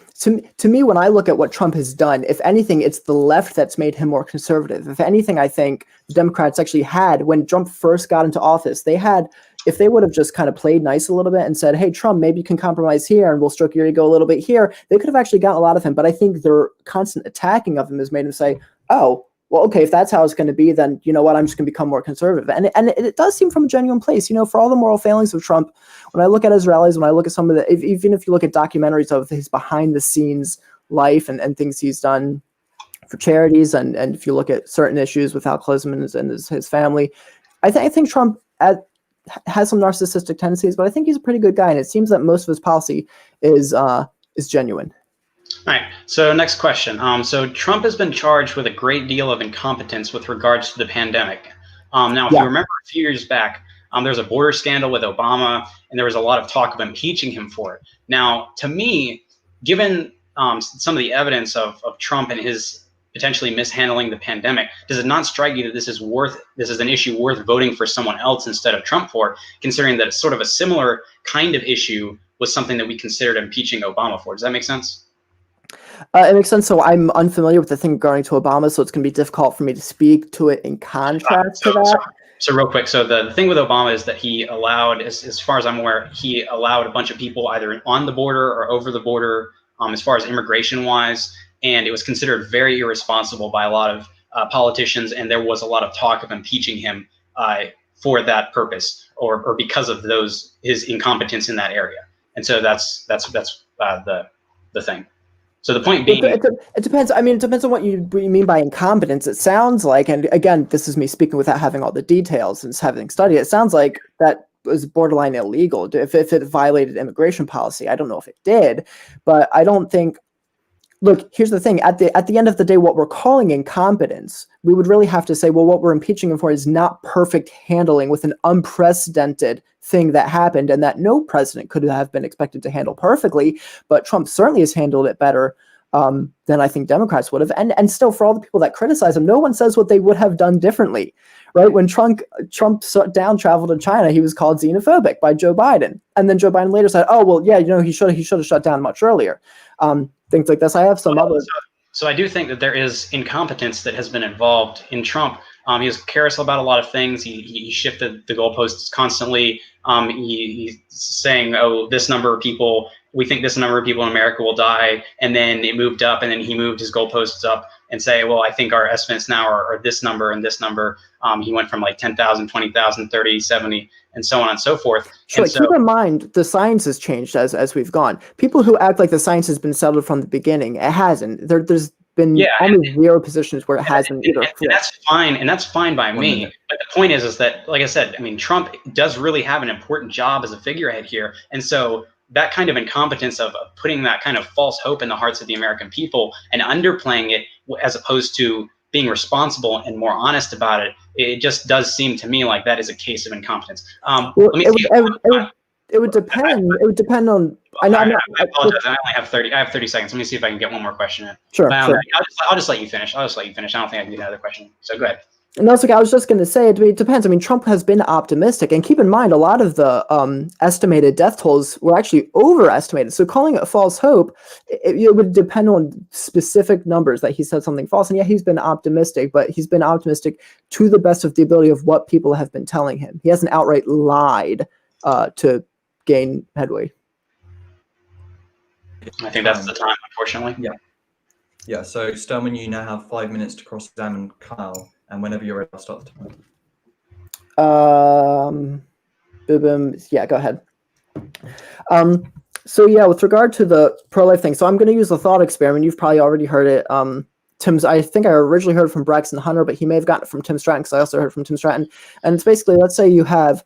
Speaker 3: to me, when I look at what Trump has done, if anything, it's the left that's made him more conservative. If anything, I think the Democrats actually had, when Trump first got into office, they had, if they would have just kind of played nice a little bit and said, hey, Trump, maybe you can compromise here and we'll stroke your ego a little bit here, they could have actually gotten a lot of him. But I think their constant attacking of him has made him say, oh, well, okay, if that's how it's going to be, then you know what, I'm just going to become more conservative. And it does seem from a genuine place, for all the moral failings of Trump, when I look at his rallies, when I look at some of the, even if you look at documentaries of his behind the scenes life and things he's done for charities, and if you look at certain issues with Al Closman and his family, I think Trump has some narcissistic tendencies, but I think he's a pretty good guy, and it seems that most of his policy is genuine.
Speaker 2: All right, so next question. So Trump has been charged with a great deal of incompetence with regards to the pandemic. Now, if you remember a few years back, there was a border scandal with Obama, and there was a lot of talk of impeaching him for it. Now, to me, given some of the evidence of Trump and his potentially mishandling the pandemic, does it not strike you that this is an issue worth voting for someone else instead of Trump for, considering that it's sort of a similar kind of issue was something that we considered impeaching Obama for? Does that make sense?
Speaker 3: It makes sense. So I'm unfamiliar with the thing regarding to Obama, so it's going to be difficult for me to speak to it in contrast to that.
Speaker 2: So real quick, so the thing with Obama is that he allowed, as far as I'm aware, he allowed a bunch of people either on the border or over the border, as far as immigration wise, and it was considered very irresponsible by a lot of politicians, and there was a lot of talk of impeaching him for that purpose or because of his incompetence in that area. And so that's the thing. So the point being,
Speaker 3: it depends. I mean, it depends on what you mean by incompetence. It sounds like, and again, this is me speaking without having all the details and having studied. It sounds like that was borderline illegal if it violated immigration policy. I don't know if it did, but I don't think. Look, here's the thing. At the end of the day, what we're calling incompetence, we would really have to say, well, what we're impeaching him for is not perfect handling with an unprecedented thing that happened and that no president could have been expected to handle perfectly. But Trump certainly has handled it better than I think Democrats would have. And still, for all the people that criticize him, no one says what they would have done differently. Right? When Trump down traveled to China, he was called xenophobic by Joe Biden. And then Joe Biden later said, oh, well, yeah, he should have shut down much earlier. Things like this. I have some other.
Speaker 2: So I do think that there is incompetence that has been involved in Trump. He was careless about a lot of things. He shifted the goalposts constantly. He's saying, oh, this number of people, we think this number of people in America will die. And then it moved up, and then he moved his goalposts up and say, well, I think our estimates now are this number and this number. He went from like 10,000, 20,000, 30, 70, and so on and so forth.
Speaker 3: Sure, keep in mind, the science has changed as we've gone. People who act like the science has been settled from the beginning, it hasn't. There's been almost zero positions where it hasn't either.
Speaker 2: And that's fine, and that's fine by me. But the point is that, like I said, I mean, Trump does really have an important job as a figurehead here. And so that kind of incompetence of putting that kind of false hope in the hearts of the American people and underplaying it as opposed to being responsible and more honest about it, it just does seem to me like that is a case of incompetence.
Speaker 3: It would depend. It would depend on.
Speaker 2: I apologize. I only have 30. I have 30 seconds. Let me see if I can get one more question in.
Speaker 3: Sure.
Speaker 2: I'll just let you finish. I don't think I can get another question. So go ahead.
Speaker 3: No, it's okay. I was just going to say it depends. I mean, Trump has been optimistic, and keep in mind, a lot of the estimated death tolls were actually overestimated. So calling it a false hope, it would depend on specific numbers that he said something false. And yeah, he's been optimistic, but he's been optimistic to the best of the ability of what people have been telling him. He hasn't outright lied to gain headway.
Speaker 2: I think that's the time, unfortunately.
Speaker 1: Yeah. So Stelman, you now have 5 minutes to cross-examine Kyle. And whenever you're ready, I'll start the
Speaker 3: time. Yeah, go ahead. So yeah, with regard to the pro-life thing, so I'm going to use the thought experiment. You've probably already heard it. I think I originally heard it from Braxton Hunter, but he may have gotten it from Tim Stratton because I also heard it from Tim Stratton. And it's basically, let's say you have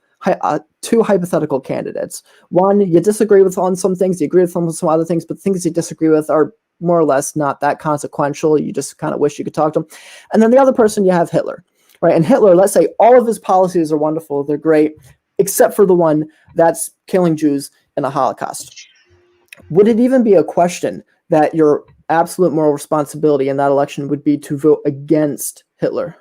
Speaker 3: two hypothetical candidates. One, you disagree with on some things, you agree with on some other things, but the things you disagree with are more or less not that consequential. You just kind of wish you could talk to him. And then the other person, you have Hitler, right? And Hitler, let's say all of his policies are wonderful, they're great, except for the one that's killing Jews in the Holocaust. Would it even be a question that your absolute moral responsibility in that election would be to vote against Hitler?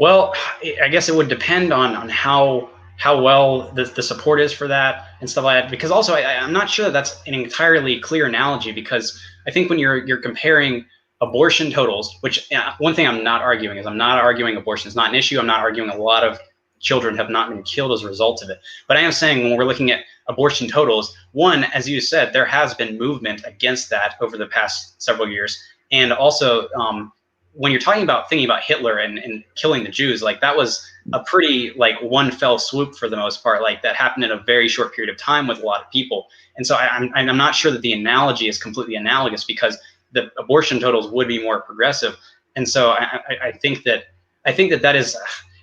Speaker 2: Well, I guess it would depend on how well the support is for that and stuff like that. Because also, I'm not sure that that's an entirely clear analogy, because I think when you're comparing abortion totals, which one thing I'm not arguing is I'm not arguing abortion is not an issue. I'm not arguing a lot of children have not been killed as a result of it. But I am saying when we're looking at abortion totals, one, as you said, there has been movement against that over the past several years. And also, when you're thinking about Hitler and killing the Jews, like that was a pretty like one fell swoop for the most part. Like that happened in a very short period of time with a lot of people. And so I'm not sure that the analogy is completely analogous, because the abortion totals would be more progressive. And so I think that is,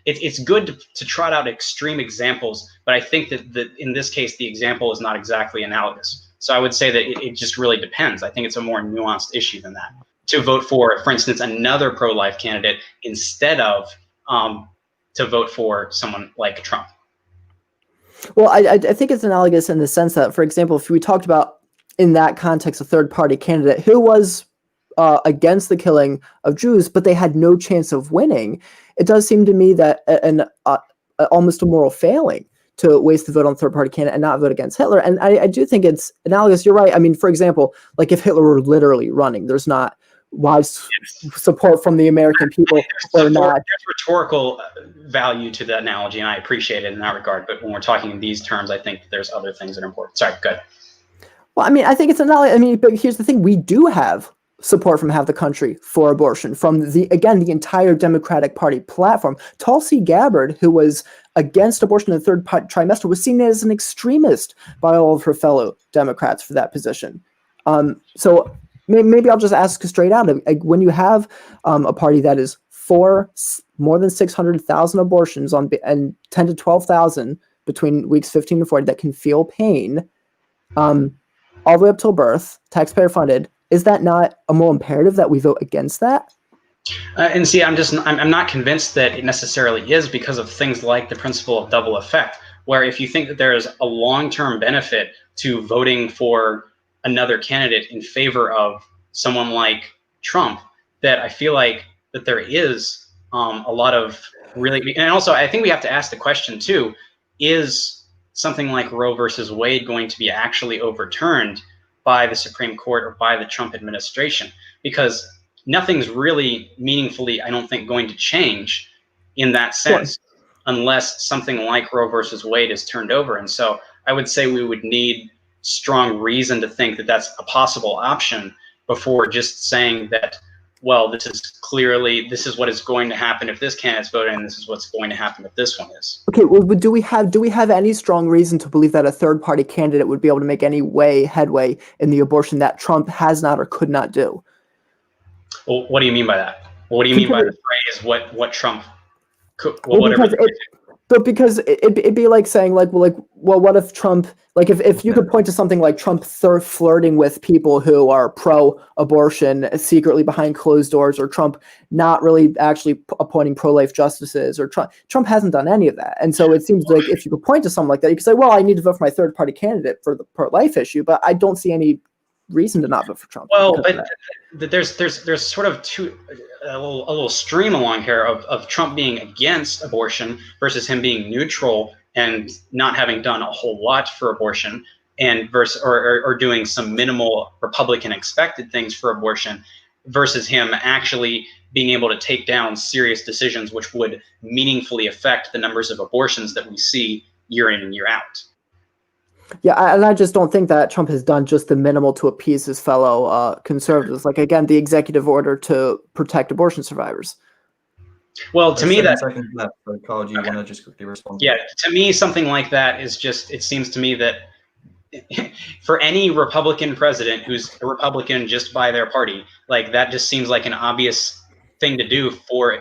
Speaker 2: it's good to trot out extreme examples, but I think that in this case, the example is not exactly analogous. So I would say that it just really depends. I think it's a more nuanced issue than that. To vote for instance, another pro-life candidate instead of to vote for someone like Trump.
Speaker 3: Well, I think it's analogous in the sense that, for example, if we talked about in that context a third-party candidate who was against the killing of Jews, but they had no chance of winning, it does seem to me that almost a moral failing to waste the vote on third party candidate and not vote against Hitler. And I do think it's analogous. You're right. I mean, for example, like if Hitler were literally running, there's not wide support from the American people or not.
Speaker 2: There's rhetorical value to the analogy, and I appreciate it in that regard. But when we're talking in these terms, I think there's other things that are important. Sorry, go ahead.
Speaker 3: Well, I mean, I think it's analogy. I mean, but here's the thing: we do have support from half the country for abortion from the entire Democratic Party platform. Tulsi Gabbard, who was against abortion in the third trimester, was seen as an extremist by all of her fellow Democrats for that position. So maybe I'll just ask straight out: when you have a party that is for more than 600,000 abortions and 10 to 12,000 between weeks 15 to 40 that can feel pain, all the way up till birth, taxpayer funded, is that not a moral imperative that we vote against that?
Speaker 2: And see, I'm not convinced that it necessarily is, because of things like the principle of double effect, where if you think that there is a long-term benefit to voting for another candidate in favor of someone like Trump, that I feel like that there is a lot of really, and also I think we have to ask the question too, is something like Roe versus Wade going to be actually overturned by the Supreme Court or by the Trump administration? Because nothing's really meaningfully, I don't think, going to change in that sense, unless something like Roe versus Wade is turned over. And so I would say we would need strong reason to think that that's a possible option before just saying that, well, this is what is going to happen if this candidate's voted, and this is what's going to happen if this one is.
Speaker 3: Okay, well, but do we have any strong reason to believe that a third party candidate would be able to make any headway in the abortion that Trump has not or could not do?
Speaker 2: Well, what do you mean by that? What do you mean by the phrase what Trump could, well, whatever?
Speaker 3: But because it'd be like saying well, what if Trump, like if you could point to something like Trump flirting with people who are pro-abortion secretly behind closed doors, or Trump not really actually appointing pro-life justices, or Trump hasn't done any of that. And so it seems like if you could point to something like that, you could say, well, I need to vote for my third party candidate for the pro-life issue, but I don't see any reason to not vote for Trump.
Speaker 2: Well, but there's sort of a little stream along here of Trump being against abortion versus him being neutral and not having done a whole lot for abortion, and or doing some minimal Republican expected things for abortion, versus him actually being able to take down serious decisions which would meaningfully affect the numbers of abortions that we see year in and year out.
Speaker 3: Yeah, and I just don't think that Trump has done just the minimal to appease his fellow conservatives. Like, again, the executive order to protect abortion survivors.
Speaker 2: Well, to me, that
Speaker 1: second left. So, Carl, do you want to just quickly respond?
Speaker 2: Yeah, to me, something like that is just, it seems to me that for any Republican president who's a Republican just by their party, like that just seems like an obvious thing to do for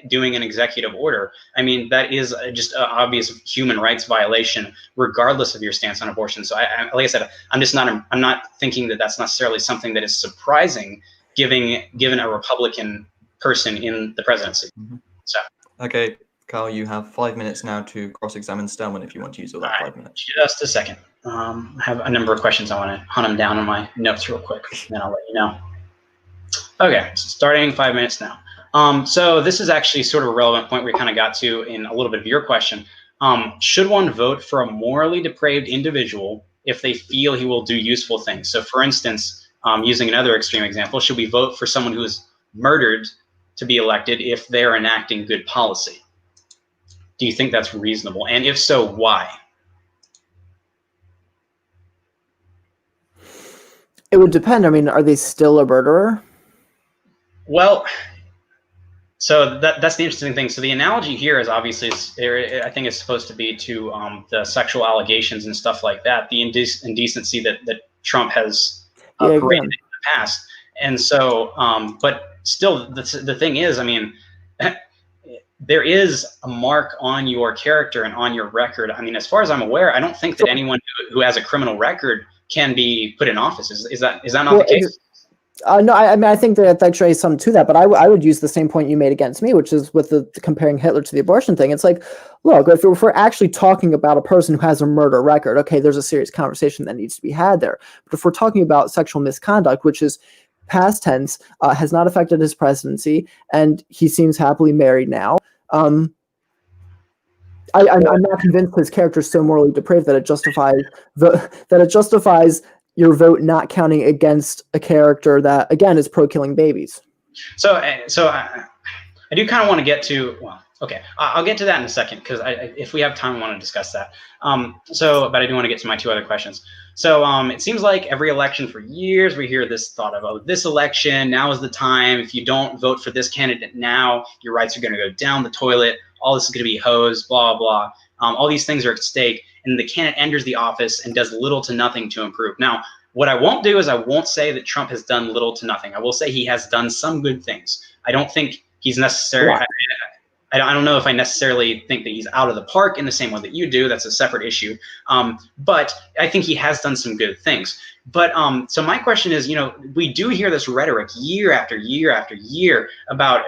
Speaker 2: doing an executive order. I mean, that is just an obvious human rights violation, regardless of your stance on abortion. So, like I said, I'm not thinking that that's necessarily something that is surprising, given a Republican person in the presidency.
Speaker 1: Mm-hmm.
Speaker 2: So,
Speaker 1: okay, Carl, you have 5 minutes now to cross-examine Stelman if you want to use all that 5 minutes.
Speaker 2: Just a second. I have a number of questions. I want to hunt them down on my notes real quick, and then I'll let you know. Okay, so starting 5 minutes now. So this is actually sort of a relevant point we kind of got to in a little bit of your question. Should one vote for a morally depraved individual if they feel he will do useful things? So for instance, using another extreme example, should we vote for someone who is murdered to be elected if they're enacting good policy? Do you think that's reasonable? And if so, why?
Speaker 3: It would depend. I mean, are they still a murderer?
Speaker 2: Well, so that's the interesting thing. So the analogy here is obviously, I think it's supposed to be to the sexual allegations and stuff like that, the indecency that Trump has paraded in the past. And so, but still, the thing is, I mean, there is a mark on your character and on your record. I mean, as far as I'm aware, I don't think that anyone who has a criminal record can be put in office. Is that not the case?
Speaker 3: No, I mean, I think that actually is something to that, but I would use the same point you made against me, which is with the comparing Hitler to the abortion thing. It's like, look, if we're actually talking about a person who has a murder record, okay, there's a serious conversation that needs to be had there. But if we're talking about sexual misconduct, which is past tense, has not affected his presidency, and he seems happily married now, I'm not convinced his character is so morally depraved that it justifies your vote not counting against a character that, again, is pro-killing babies.
Speaker 2: So I do kind of want to get to, well, okay, I'll get to that in a second, because if we have time, I want to discuss that. But I do want to get to my two other questions. So it seems like every election for years, we hear this thought of, oh, this election, now is the time. If you don't vote for this candidate now, your rights are going to go down the toilet. All this is going to be hosed, blah, blah. All these things are at stake, and the candidate enters the office and does little to nothing to improve. Now, what I won't do is I won't say that Trump has done little to nothing. I will say he has done some good things. I don't think he's necessarily, I don't know if I necessarily think that he's out of the park in the same way that you do. That's a separate issue. But I think he has done some good things. But so my question is, we do hear this rhetoric year after year after year about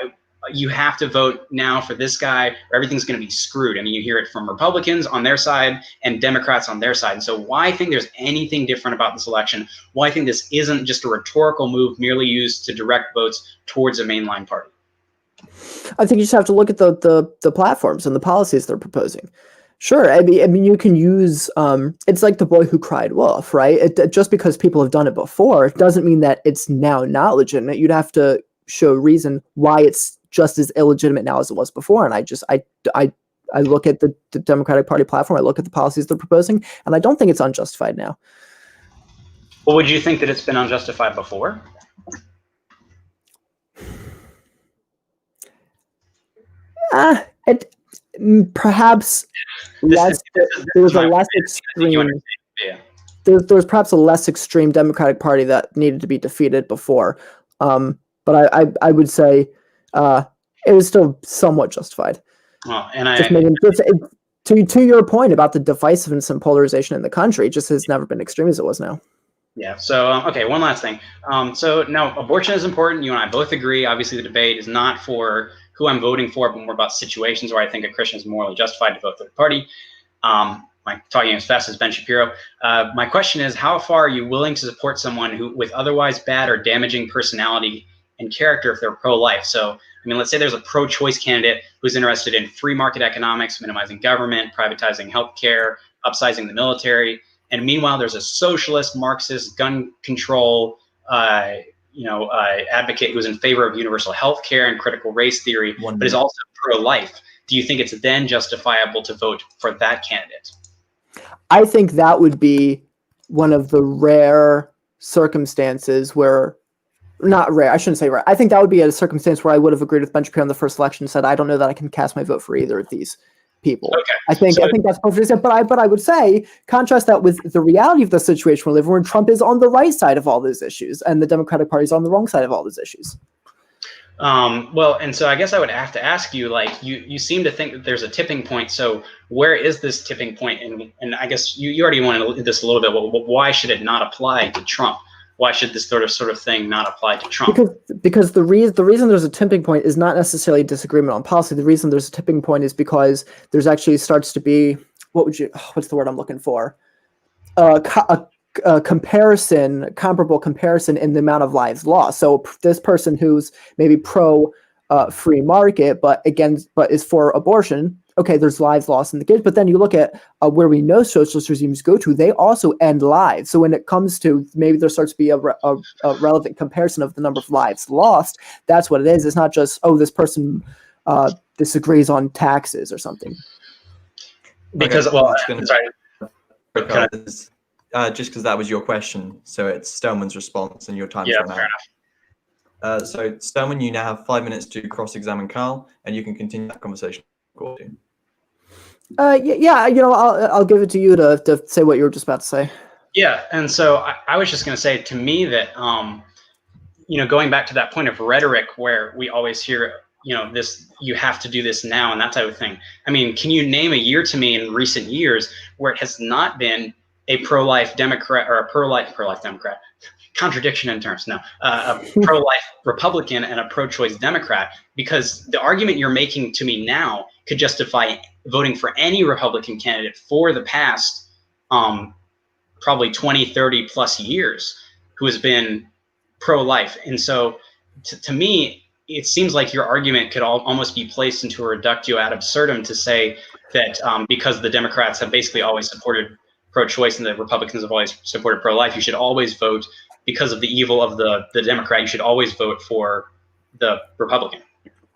Speaker 2: you have to vote now for this guy or everything's going to be screwed. I mean, you hear it from Republicans on their side and Democrats on their side. And so why I think there's anything different about this election, why I think this isn't just a rhetorical move merely used to direct votes towards a mainline party.
Speaker 3: I think you just have to look at the platforms and the policies they're proposing. Sure, I mean, you can use it's like the boy who cried wolf, right? Just because people have done it before, it doesn't mean that it's now not legitimate. You'd have to show reason why it's just as illegitimate now as it was before. And I look at the Democratic Party platform, I look at the policies they're proposing, and I don't think it's unjustified now.
Speaker 2: Well, would you think that it's been unjustified before?
Speaker 3: Perhaps less. There was a less extreme.
Speaker 2: Yeah.
Speaker 3: There was perhaps a less extreme Democratic Party that needed to be defeated before. But I would say it was still somewhat justified.
Speaker 2: Well,
Speaker 3: to your point about the divisiveness and polarization in the country, it just has never been extreme as it was now.
Speaker 2: Yeah. So, okay, one last thing. So now abortion is important. You and I both agree. Obviously, the debate is not for who I'm voting for, but more about situations where I think a Christian is morally justified to vote for the party. I'm talking as fast as Ben Shapiro. My question is, how far are you willing to support someone who, with otherwise bad or damaging personality and character, if they're pro-life? So, I mean, let's say there's a pro-choice candidate who's interested in free market economics, minimizing government, privatizing healthcare, upsizing the military. And meanwhile, there's a socialist, Marxist, gun control, advocate who's in favor of universal health care and critical race theory, but is also pro-life. Do you think it's then justifiable to vote for that candidate?
Speaker 3: I think that would be one of the rare circumstances where, not rare, I shouldn't say rare. I think that would be a circumstance where I would have agreed with Ben Shapiro in the first election and said, I don't know that I can cast my vote for either of these people.
Speaker 2: Okay.
Speaker 3: I think that's perfectly said. But I would say, contrast that with the reality of the situation we're living, where Trump is on the right side of all those issues and the Democratic Party is on the wrong side of all those issues.
Speaker 2: Well, and so I guess I would have to ask you, like, you seem to think that there's a tipping point. So where is this tipping point? And I guess you already went into this a little bit. Well, why should it not apply to Trump? Why should this sort of thing not apply to Trump?
Speaker 3: Because the reason there's a tipping point is not necessarily disagreement on policy. The reason there's a tipping point is because there's actually starts to be, what's the word I'm looking for? A comparable comparison in the amount of lives lost. So this person who's maybe pro free market, but is for abortion. Okay, there's lives lost in the case, but then you look at where we know socialist regimes go to, they also end lives. So when it comes to, maybe there starts to be a relevant comparison of the number of lives lost. That's what it is. It's not just, oh, this person disagrees on taxes or something.
Speaker 2: Because,
Speaker 1: okay,
Speaker 2: well,
Speaker 1: sorry. Just because that was your question, so it's Stelman's response and your time's run out.
Speaker 2: Fair enough.
Speaker 1: So Stelman, you now have 5 minutes to cross-examine Carl, and you can continue that conversation.
Speaker 3: I'll give it to you to say what you were just about to say.
Speaker 2: Yeah, and so I was just going to say, to me, that going back to that point of rhetoric where we always hear, this, you have to do this now and that type of thing. I mean, can you name a year to me in recent years where it has not been a pro-life Democrat or a pro-life Democrat? Contradiction in terms. No, a pro-life Republican and a pro-choice Democrat, because the argument you're making to me now could justify voting for any Republican candidate for the past probably 20, 30 plus years who has been pro-life. And so to me, it seems like your argument could almost be placed into a reductio ad absurdum to say that because the Democrats have basically always supported pro-choice and the Republicans have always supported pro-life, you should always vote, because of the evil of the Democrat, you should always vote for the Republican.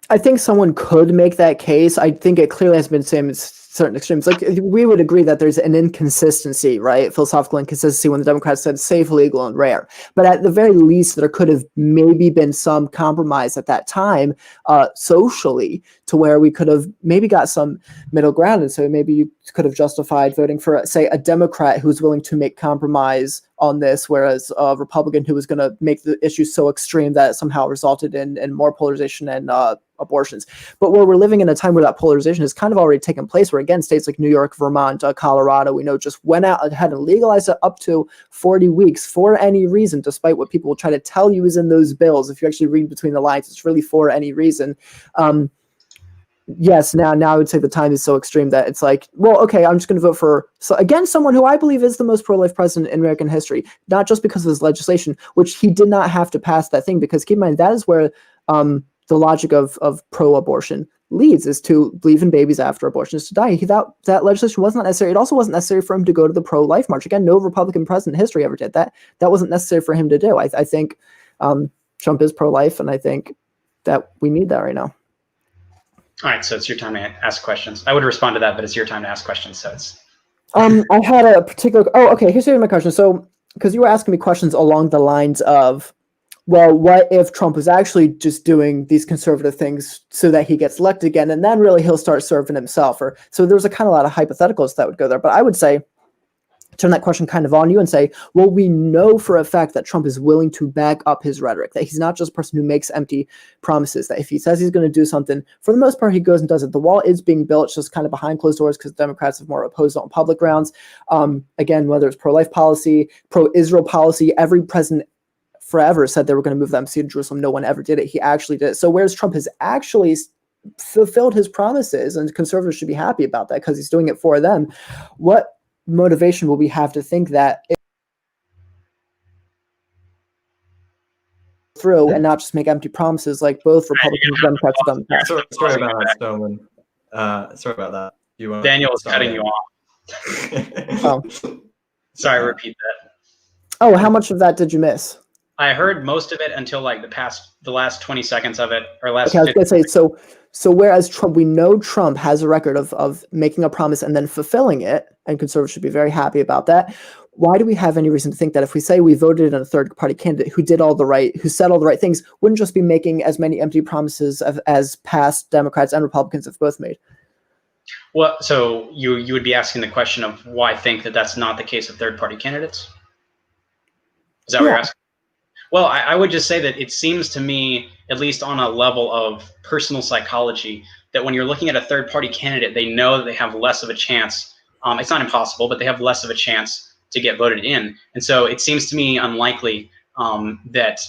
Speaker 3: I think someone could make that case. I think it clearly has been seen at certain extremes. Like, we would agree that there's an inconsistency, right? Philosophical inconsistency when the Democrats said safe, legal, and rare. But at the very least, there could have maybe been some compromise at that time socially, to where we could have maybe got some middle ground. And so maybe you could have justified voting for, say, a Democrat who's willing to make compromise on this, whereas a Republican who was going to make the issue so extreme that it somehow resulted in more polarization and abortions. But where we're living in a time where that polarization has kind of already taken place, where again, states like New York, Vermont, Colorado, we know just went out ahead and legalized it up to 40 weeks for any reason, despite what people will try to tell you is in those bills. If you actually read between the lines, it's really for any reason. Yes, now I would say the time is so extreme that it's like, well, okay, I'm just going to vote for, so again, someone who I believe is the most pro-life president in American history, not just because of his legislation, which he did not have to pass that thing, because keep in mind, that is where the logic of pro-abortion leads, is to believe in babies after abortion is to die. That legislation was not necessary. It also wasn't necessary for him to go to the pro-life march. Again, no Republican president in history ever did that. That wasn't necessary for him to do. I think Trump is pro-life, and I think that we need that right now.
Speaker 2: All right, so it's your time to ask questions. I would respond to that, but it's your time to ask questions. So it's.
Speaker 3: I had a particular. Oh, okay. Here's my question. So, because you were asking me questions along the lines of, well, what if Trump was actually just doing these conservative things so that he gets elected again, and then really he'll start serving himself? Or so there's a kind of a lot of hypotheticals that would go there. But I would say, turn that question kind of on you and say, well, we know for a fact that Trump is willing to back up his rhetoric, that he's not just a person who makes empty promises, that if he says he's going to do something, for the most part, he goes and does it. The wall is being built, it's just kind of behind closed doors because Democrats have more opposed it on public grounds. Again, whether it's pro-life policy, pro-Israel policy, every president forever said they were going to move the embassy to Jerusalem. No one ever did it. He actually did it. So whereas Trump has actually fulfilled his promises, and conservatives should be happy about that because he's doing it for them, what motivation will we have to think that through and not just make empty promises like both Republicans and Democrats have done?
Speaker 1: Sorry about that, Stelman. Sorry about that.
Speaker 2: Daniel was cutting you off.
Speaker 3: Oh.
Speaker 2: Sorry, repeat that.
Speaker 3: Oh, how much of that did you miss?
Speaker 2: I heard most of it until like the last 20 seconds of it, or last.
Speaker 3: Okay, I was going to say, so whereas Trump, we know Trump has a record of making a promise and then fulfilling it, and conservatives should be very happy about that. Why do we have any reason to think that if we say we voted in a third party candidate who said all the right things, wouldn't just be making as many empty promises as past Democrats and Republicans have both made?
Speaker 2: Well, so you would be asking the question of why I think that that's not the case of third party candidates? Is that what you're asking? Well, I would just say that it seems to me, at least on a level of personal psychology, that when you're looking at a third-party candidate, they know that they have less of a chance. It's not impossible, but they have less of a chance to get voted in. And so it seems to me unlikely that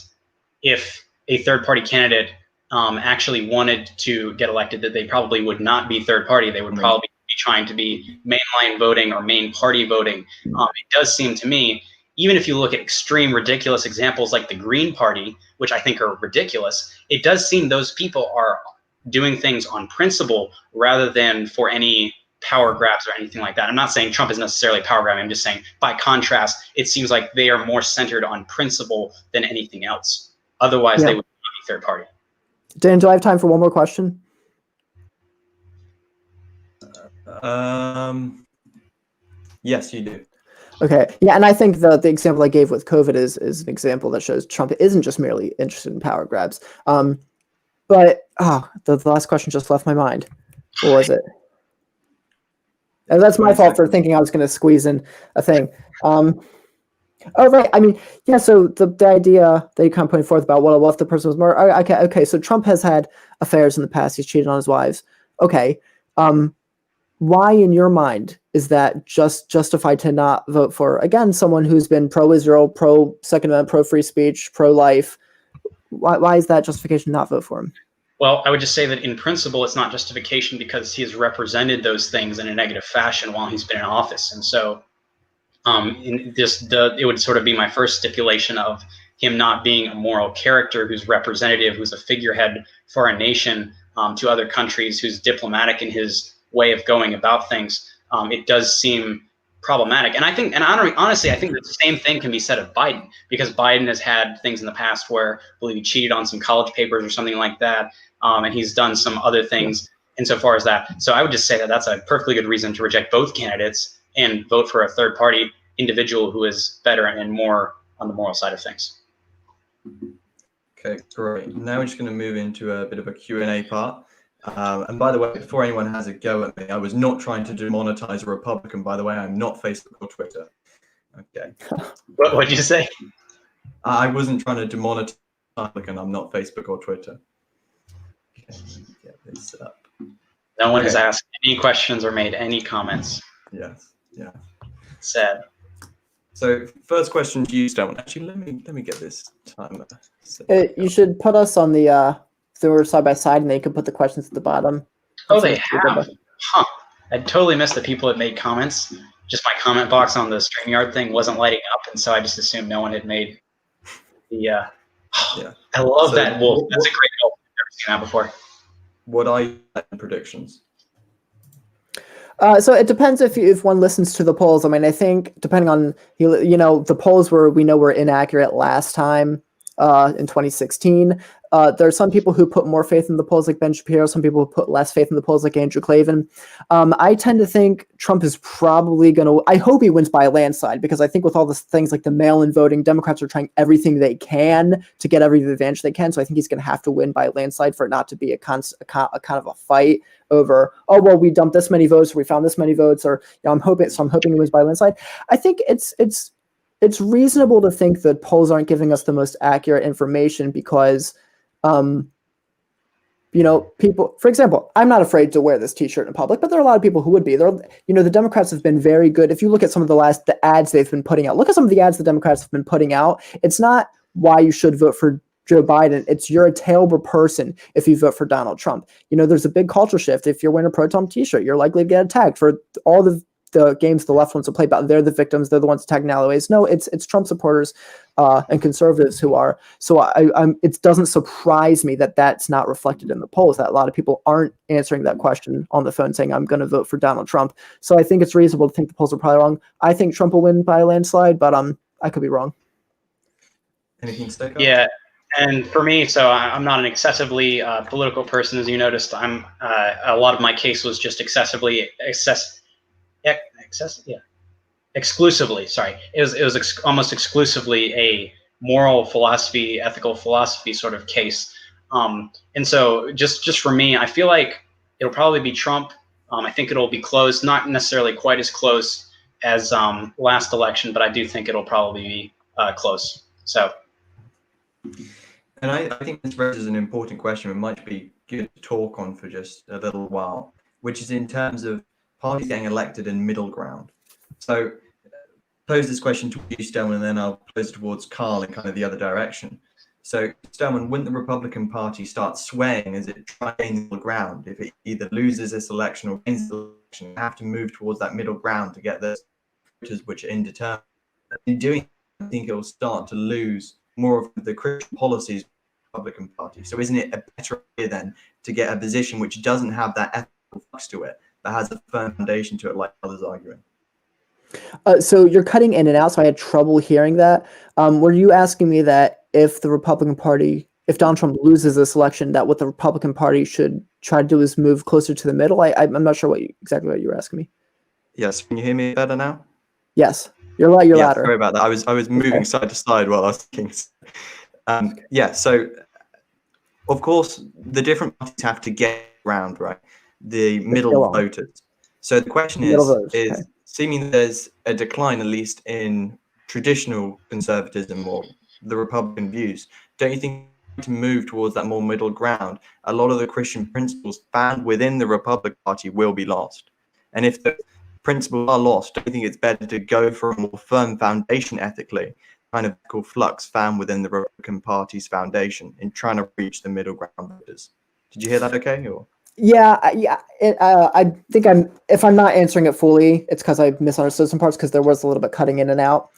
Speaker 2: if a third-party candidate actually wanted to get elected, that they probably would not be third-party. They would probably be trying to be mainline voting or main party voting. It does seem to me, even if you look at extreme ridiculous examples like the Green Party, which I think are ridiculous, it does seem those people are doing things on principle rather than for any power grabs or anything like that. I'm not saying Trump is necessarily power grabbing. I'm just saying by contrast, it seems like they are more centered on principle than anything else. Otherwise, they would not be third party.
Speaker 3: Dan, do I have time for one more question?
Speaker 1: Yes, you do.
Speaker 3: Okay. Yeah, and I think the example I gave with COVID is an example that shows Trump isn't just merely interested in power grabs. But the last question just left my mind. What was it? And that's my fault for thinking I was going to squeeze in a thing. Oh, right. I mean, yeah, so the idea that you kind of putting forth about what if the person was more... Okay, so Trump has had affairs in the past. He's cheated on his wives. Okay. Why, in your mind, is that just justified to not vote for, again, someone who's been pro-Israel, pro-Second Amendment, pro-free speech, pro-life? Why is that justification to not vote for him?
Speaker 2: Well, I would just say that in principle, it's not justification because he has represented those things in a negative fashion while he's been in office. And so it would sort of be my first stipulation of him not being a moral character who's representative, who's a figurehead for a nation to other countries, who's diplomatic in his way of going about things, it does seem problematic. And I think, and honestly, I think the same thing can be said of Biden, because Biden has had things in the past where I believe he cheated on some college papers or something like that, and he's done some other things insofar as that. So I would just say that that's a perfectly good reason to reject both candidates and vote for a third party individual who is better and more on the moral side of things.
Speaker 1: Okay, great. Now we're just going to move into a bit of a Q&A part. And by the way, before anyone has a go at me, I was not trying to demonetize a Republican, by the way. I'm not Facebook or Twitter. Okay.
Speaker 2: What did you say?
Speaker 1: I wasn't trying to demonetize a Republican. I'm not Facebook or Twitter. Okay, let me get this up.
Speaker 2: No one has asked any questions or made any comments.
Speaker 1: Yes, yeah.
Speaker 2: Sad.
Speaker 1: So first question to you, Stelman. Actually, let me get this timer.
Speaker 3: You should put us on the so we're side by side, and then you can put the questions at the bottom.
Speaker 2: Oh, they have? Huh. I totally missed the people that made comments. Just my comment box on the StreamYard thing wasn't lighting up, and so I just assumed no one had made the. Yeah. I love that wolf. That's a great wolf. I've never seen that before.
Speaker 1: What are your predictions?
Speaker 3: So it depends if one listens to the polls. I mean, I think depending on the polls were inaccurate last time in 2016. There are some people who put more faith in the polls like Ben Shapiro, some people who put less faith in the polls like Andrew Klavan. I tend to think Trump is probably going to, I hope he wins by a landslide, because I think with all the things like the mail-in voting, Democrats are trying everything they can to get every advantage they can. So I think he's going to have to win by a landslide for it not to be a kind of a fight over, oh, well, we dumped this many votes, or we found this many votes, or I'm hoping he wins by a landslide. I think it's reasonable to think that polls aren't giving us the most accurate information because people, for example, I'm not afraid to wear this t-shirt in public, but there are a lot of people who would be. The Democrats have been very good. If you look at some of the ads they've been putting out, look at some of the ads the Democrats have been putting out. It's not why you should vote for Joe Biden. It's you're a terrible person if you vote for Donald Trump. There's a big culture shift. If you're wearing a pro-Trump t-shirt, you're likely to get attacked for all the games the left wants to play about. They're the victims. They're the ones attacking alleyways. No, it's Trump supporters and conservatives who are. So it doesn't surprise me that that's not reflected in the polls, that a lot of people aren't answering that question on the phone saying, I'm going to vote for Donald Trump. So I think it's reasonable to think the polls are probably wrong. I think Trump will win by a landslide, but I could be wrong.
Speaker 1: Anything stick out?
Speaker 2: Yeah. And for me, so I'm not an excessively political person, as you noticed. I'm a lot of my case was just exclusively. Sorry, it was almost exclusively a moral philosophy, ethical philosophy sort of case. And so just for me, I feel like it'll probably be Trump. I think it'll be close, not necessarily quite as close as last election, but I do think it'll probably be close. So.
Speaker 1: And I think this raises an important question. It might be good to talk on for just a little while, which is in terms of parties getting elected in middle ground. So pose this question to you, Stelman, and then I'll pose it towards Carl in kind of the other direction. So Stelman, wouldn't the Republican Party start swaying as it tries to gain the middle ground? If it either loses this election or gains the election, you have to move towards that middle ground to get the voters which are indeterminate. In doing that, I think it will start to lose more of the Christian policies of the Republican Party. So isn't it a better idea then to get a position which doesn't have that ethical flux to it, that has a firm foundation to it, like others arguing?
Speaker 3: So you're cutting in and out, so I had trouble hearing that. Were you asking me that if the Republican Party, if Donald Trump loses this election, that what the Republican Party should try to do is move closer to the middle? I'm not sure exactly what you were asking me.
Speaker 1: Yes, can you hear me better now?
Speaker 3: Yes, you're louder.
Speaker 1: Sorry about that. I was moving side to side while I was thinking. So of course the different parties have to get around, right, the middle voters. So the question is seeming there's a decline, at least in traditional conservatism or the Republican views, don't you think to move towards that more middle ground, a lot of the Christian principles found within the Republican Party will be lost? And if the principles are lost, don't you think it's better to go for a more firm foundation ethically, kind of called flux found within the Republican Party's foundation in trying to reach the middle ground voters? Did you hear that okay? Or?
Speaker 3: Yeah. I think if I'm not answering it fully, it's because I misunderstood some parts because there was a little bit cutting in and out.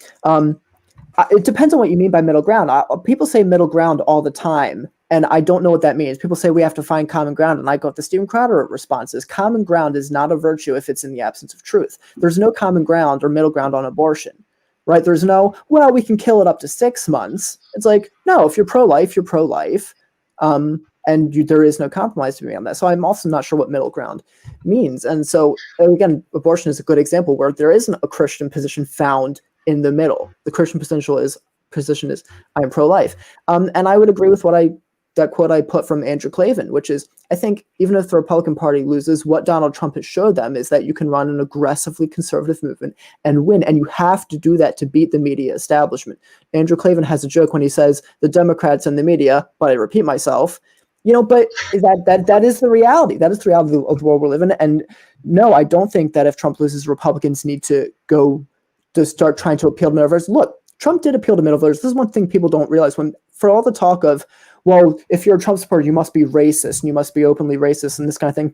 Speaker 3: It depends on what you mean by middle ground. People say middle ground all the time, and I don't know what that means. People say we have to find common ground, and I go with the Steven Crowder response is common ground is not a virtue if it's in the absence of truth. There's no common ground or middle ground on abortion, right? There's no, well, we can kill it up to 6 months. It's like, no, if you're pro-life, you're pro-life, and there is no compromise to be on that. So I'm also not sure what middle ground means. And so, again, abortion is a good example where there isn't a Christian position found in the middle. The Christian position is I am pro-life. And I would agree with that quote I put from Andrew Klavan, which is, I think even if the Republican Party loses, what Donald Trump has showed them is that you can run an aggressively conservative movement and win, and you have to do that to beat the media establishment. Andrew Klavan has a joke when he says the Democrats and the media, but I repeat myself, but that is the reality. That is the reality of the world we're living in. And no, I don't think that if Trump loses, Republicans need to go to start trying to appeal to middle voters. Look, Trump did appeal to middle voters. This is one thing people don't realize. For all the talk of, well, if you're a Trump supporter, you must be racist and you must be openly racist and this kind of thing,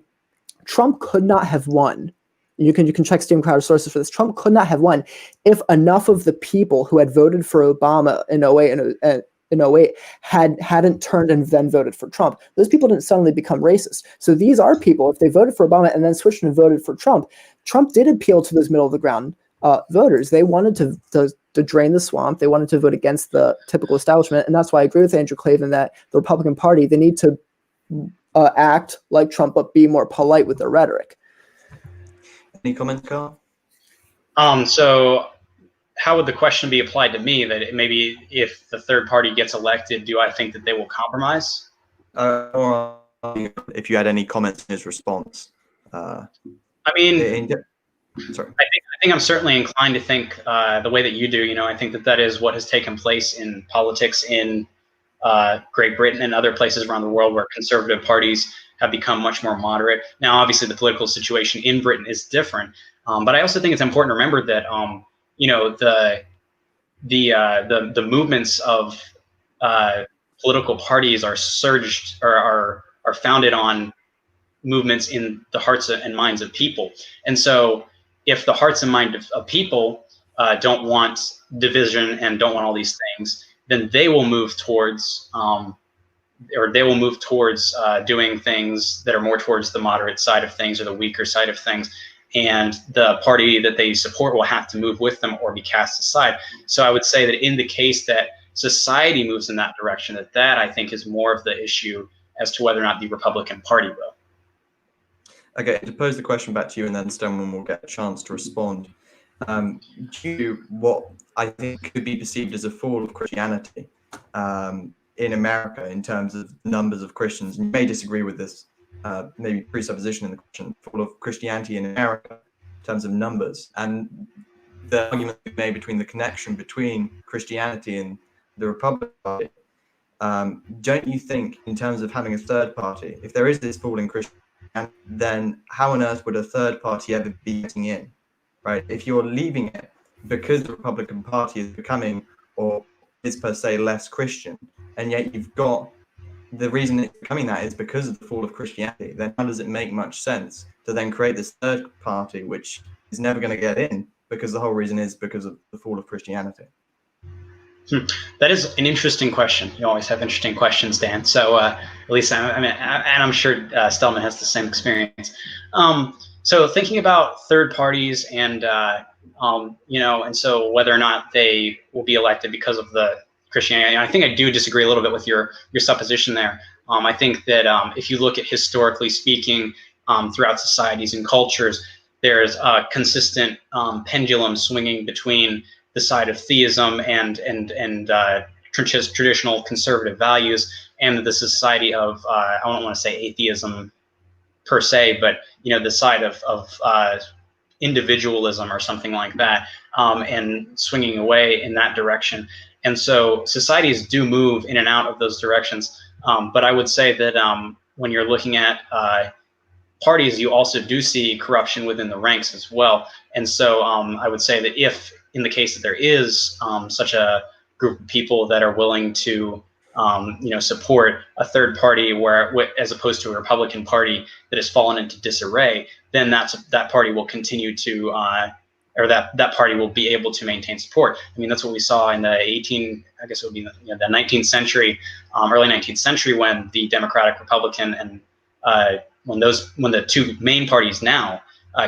Speaker 3: Trump could not have won. You can check Steven Crowder's sources for this. Trump could not have won if enough of the people who had voted for Obama in 08 hadn't turned and then voted for Trump. Those people didn't suddenly become racist. So these are people, if they voted for Obama and then switched and voted for Trump, Trump did appeal to those middle of the ground voters. They wanted to drain the swamp. They wanted to vote against the typical establishment. And that's why I agree with Andrew Klavan that the Republican Party, they need to act like Trump, but be more polite with their rhetoric.
Speaker 1: Any comments, Carl?
Speaker 2: So how would the question be applied to me that maybe if the third party gets elected, do I think that they will compromise?
Speaker 1: Or if you had any comments in his response.
Speaker 2: Sorry. I think I'm certainly inclined to think the way that you do. I think that is what has taken place in politics in Great Britain and other places around the world where conservative parties have become much more moderate. Now, obviously, the political situation in Britain is different, but I also think it's important to remember that the movements of political parties are surged or are founded on movements in the hearts and minds of people. And so if the hearts and minds of people don't want division and don't want all these things, then they will move towards doing things that are more towards the moderate side of things or the weaker side of things. And the party that they support will have to move with them or be cast aside. So I would say that in the case that society moves in that direction, that I think is more of the issue as to whether or not the Republican Party will.
Speaker 1: Okay, to pose the question back to you, and then Stelman will get a chance to respond. What I think could be perceived as a fall of Christianity in America in terms of numbers of Christians, and you may disagree with this, maybe presupposition in the question, fall of Christianity in America in terms of numbers, and the argument we've made between the connection between Christianity and the Republican Party. Don't you think, in terms of having a third party, if there is this fall in Christianity, then how on earth would a third party ever be getting in, right? If you're leaving it because the Republican Party is becoming or is per se less Christian, and yet you've got the reason it's becoming that is because of the fall of Christianity, then how does it make much sense to then create this third party which is never going to get in because the whole reason is because of the fall of Christianity?
Speaker 2: That is an interesting question. You always have interesting questions, Dan. So at least and I'm sure Stelman has the same experience. So thinking about third parties and and so whether or not they will be elected because of the Christianity, I think I do disagree a little bit with your supposition there. I think that if you look at historically speaking throughout societies and cultures, there's a consistent pendulum swinging between the side of theism and traditional conservative values, and the society of I don't want to say atheism per se, but the side of individualism or something like that, and swinging away in that direction. And so societies do move in and out of those directions. But I would say that when you're looking at parties, you also do see corruption within the ranks as well. And so I would say that if, in the case that there is such a group of people that are willing to support a third party as opposed to a Republican Party that has fallen into disarray, then that party will continue to or that party will be able to maintain support. I mean, that's what we saw in the I guess it would be the 19th century, early 19th century, when the Democratic Republican and when the two main parties now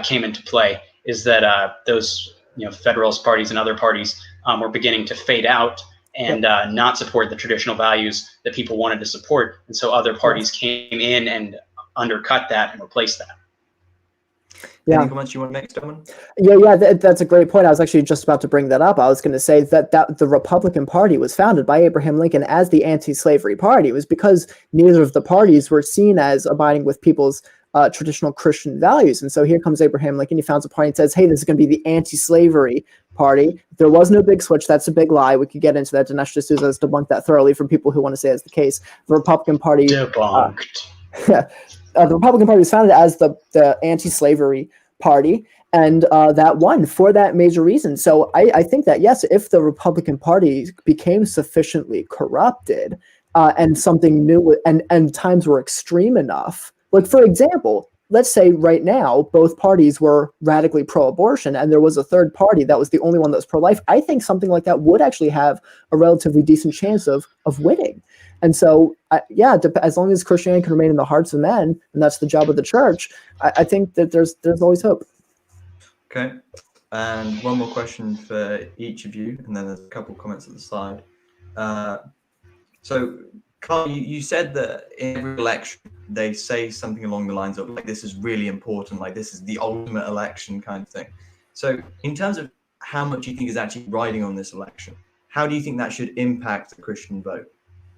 Speaker 2: came into play, is that those Federalist parties and other parties were beginning to fade out and not support the traditional values that people wanted to support, and so other parties came in and undercut that and replaced that.
Speaker 1: Any comments you want to make, Stelman?
Speaker 3: Yeah, that's a great point. I was actually just about to bring that up. I was going to say that the Republican Party was founded by Abraham Lincoln as the anti-slavery party. It was because neither of the parties were seen as abiding with people's traditional Christian values. And so here comes Abraham Lincoln. He founds a party and says, hey, this is going to be the anti-slavery party. There was no big switch. That's a big lie. We could get into that. Dinesh D'Souza has debunked that thoroughly for people who want to say that's the case. The Republican Party...
Speaker 2: Debunked.
Speaker 3: The Republican Party was founded as the anti-slavery party, and that won for that major reason. So I think that, yes, if the Republican Party became sufficiently corrupted and something new and times were extreme enough, like, for example, let's say right now both parties were radically pro-abortion and there was a third party that was the only one that was pro-life, I think something like that would actually have a relatively decent chance of winning. And so, as long as Christianity can remain in the hearts of men, and that's the job of the church, I think that there's always hope.
Speaker 1: Okay. And one more question for each of you, and then there's a couple of comments at the side. So, Carl, you said that in every election, they say something along the lines of, like, this is really important, like, this is the ultimate election kind of thing. So, in terms of how much you think is actually riding on this election, how do you think that should impact the Christian vote?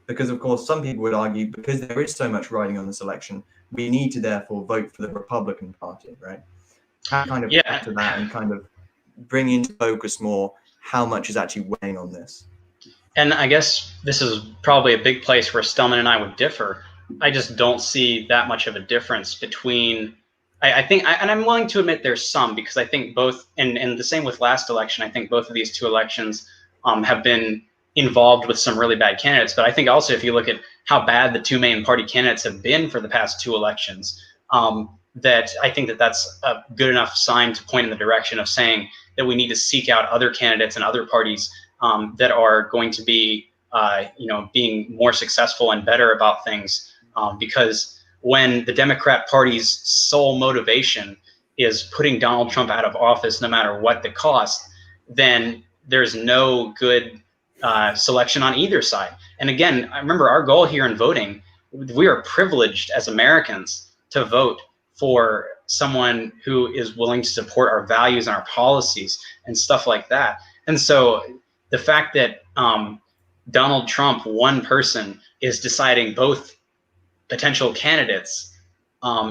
Speaker 1: Because, of course, some people would argue, because there is so much riding on this election, we need to therefore vote for the Republican Party, right? How kind of add to that and kind of bring into focus more how much is actually weighing on this?
Speaker 2: And I guess this is probably a big place where Stelman and I would differ. I just don't see that much of a difference between, I think, and I'm willing to admit there's some, because I think both, and the same with last election, I think both of these two elections have been involved with some really bad candidates. But I think also, if you look at how bad the two main party candidates have been for the past two elections, that I think that that's a good enough sign to point in the direction of saying that we need to seek out other candidates and other parties that are going to be, being more successful and better about things. Because when the Democrat Party's sole motivation is putting Donald Trump out of office, no matter what the cost, then there's no good selection on either side. And again, I remember our goal here in voting, we are privileged as Americans to vote for someone who is willing to support our values and our policies and stuff like that. And so the fact that Donald Trump, one person, is deciding both potential candidates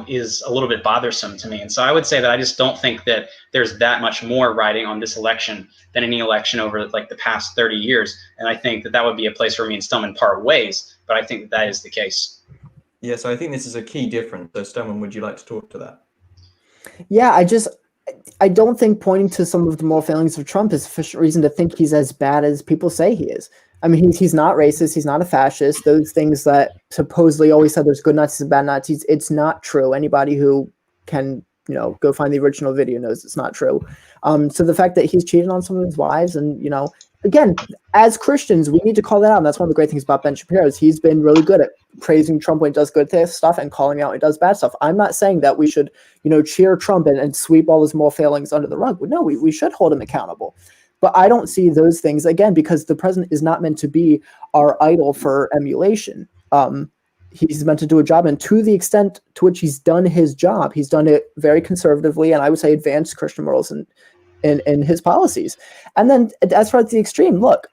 Speaker 2: is a little bit bothersome to me. And so I would say that I just don't think that there's that much more riding on this election than any election over like the past 30 years. And I think that that would be a place where me and Stelman part ways, but I think that is the case.
Speaker 1: Yeah, so I think this is a key difference. So Stelman, would you like to talk to that?
Speaker 3: Yeah, I don't think pointing to some of the moral failings of Trump is sufficient reason to think he's as bad as people say he is. I mean, he's not racist. He's not a fascist. Those things that supposedly always said there's good Nazis and bad Nazis, it's not true. Anybody who can, go find the original video knows it's not true. So the fact that he's cheated on some of his wives and, again, as Christians, we need to call that out. And that's one of the great things about Ben Shapiro is he's been really good at praising Trump when he does good stuff and calling out when he does bad stuff. I'm not saying that we should, cheer Trump and sweep all his moral failings under the rug. No, we should hold him accountable. But I don't see those things, again, because the president is not meant to be our idol for emulation. He's meant to do a job, and to the extent to which he's done his job, he's done it very conservatively, and I would say advanced Christian morals in his policies. And then as far as the extreme, look,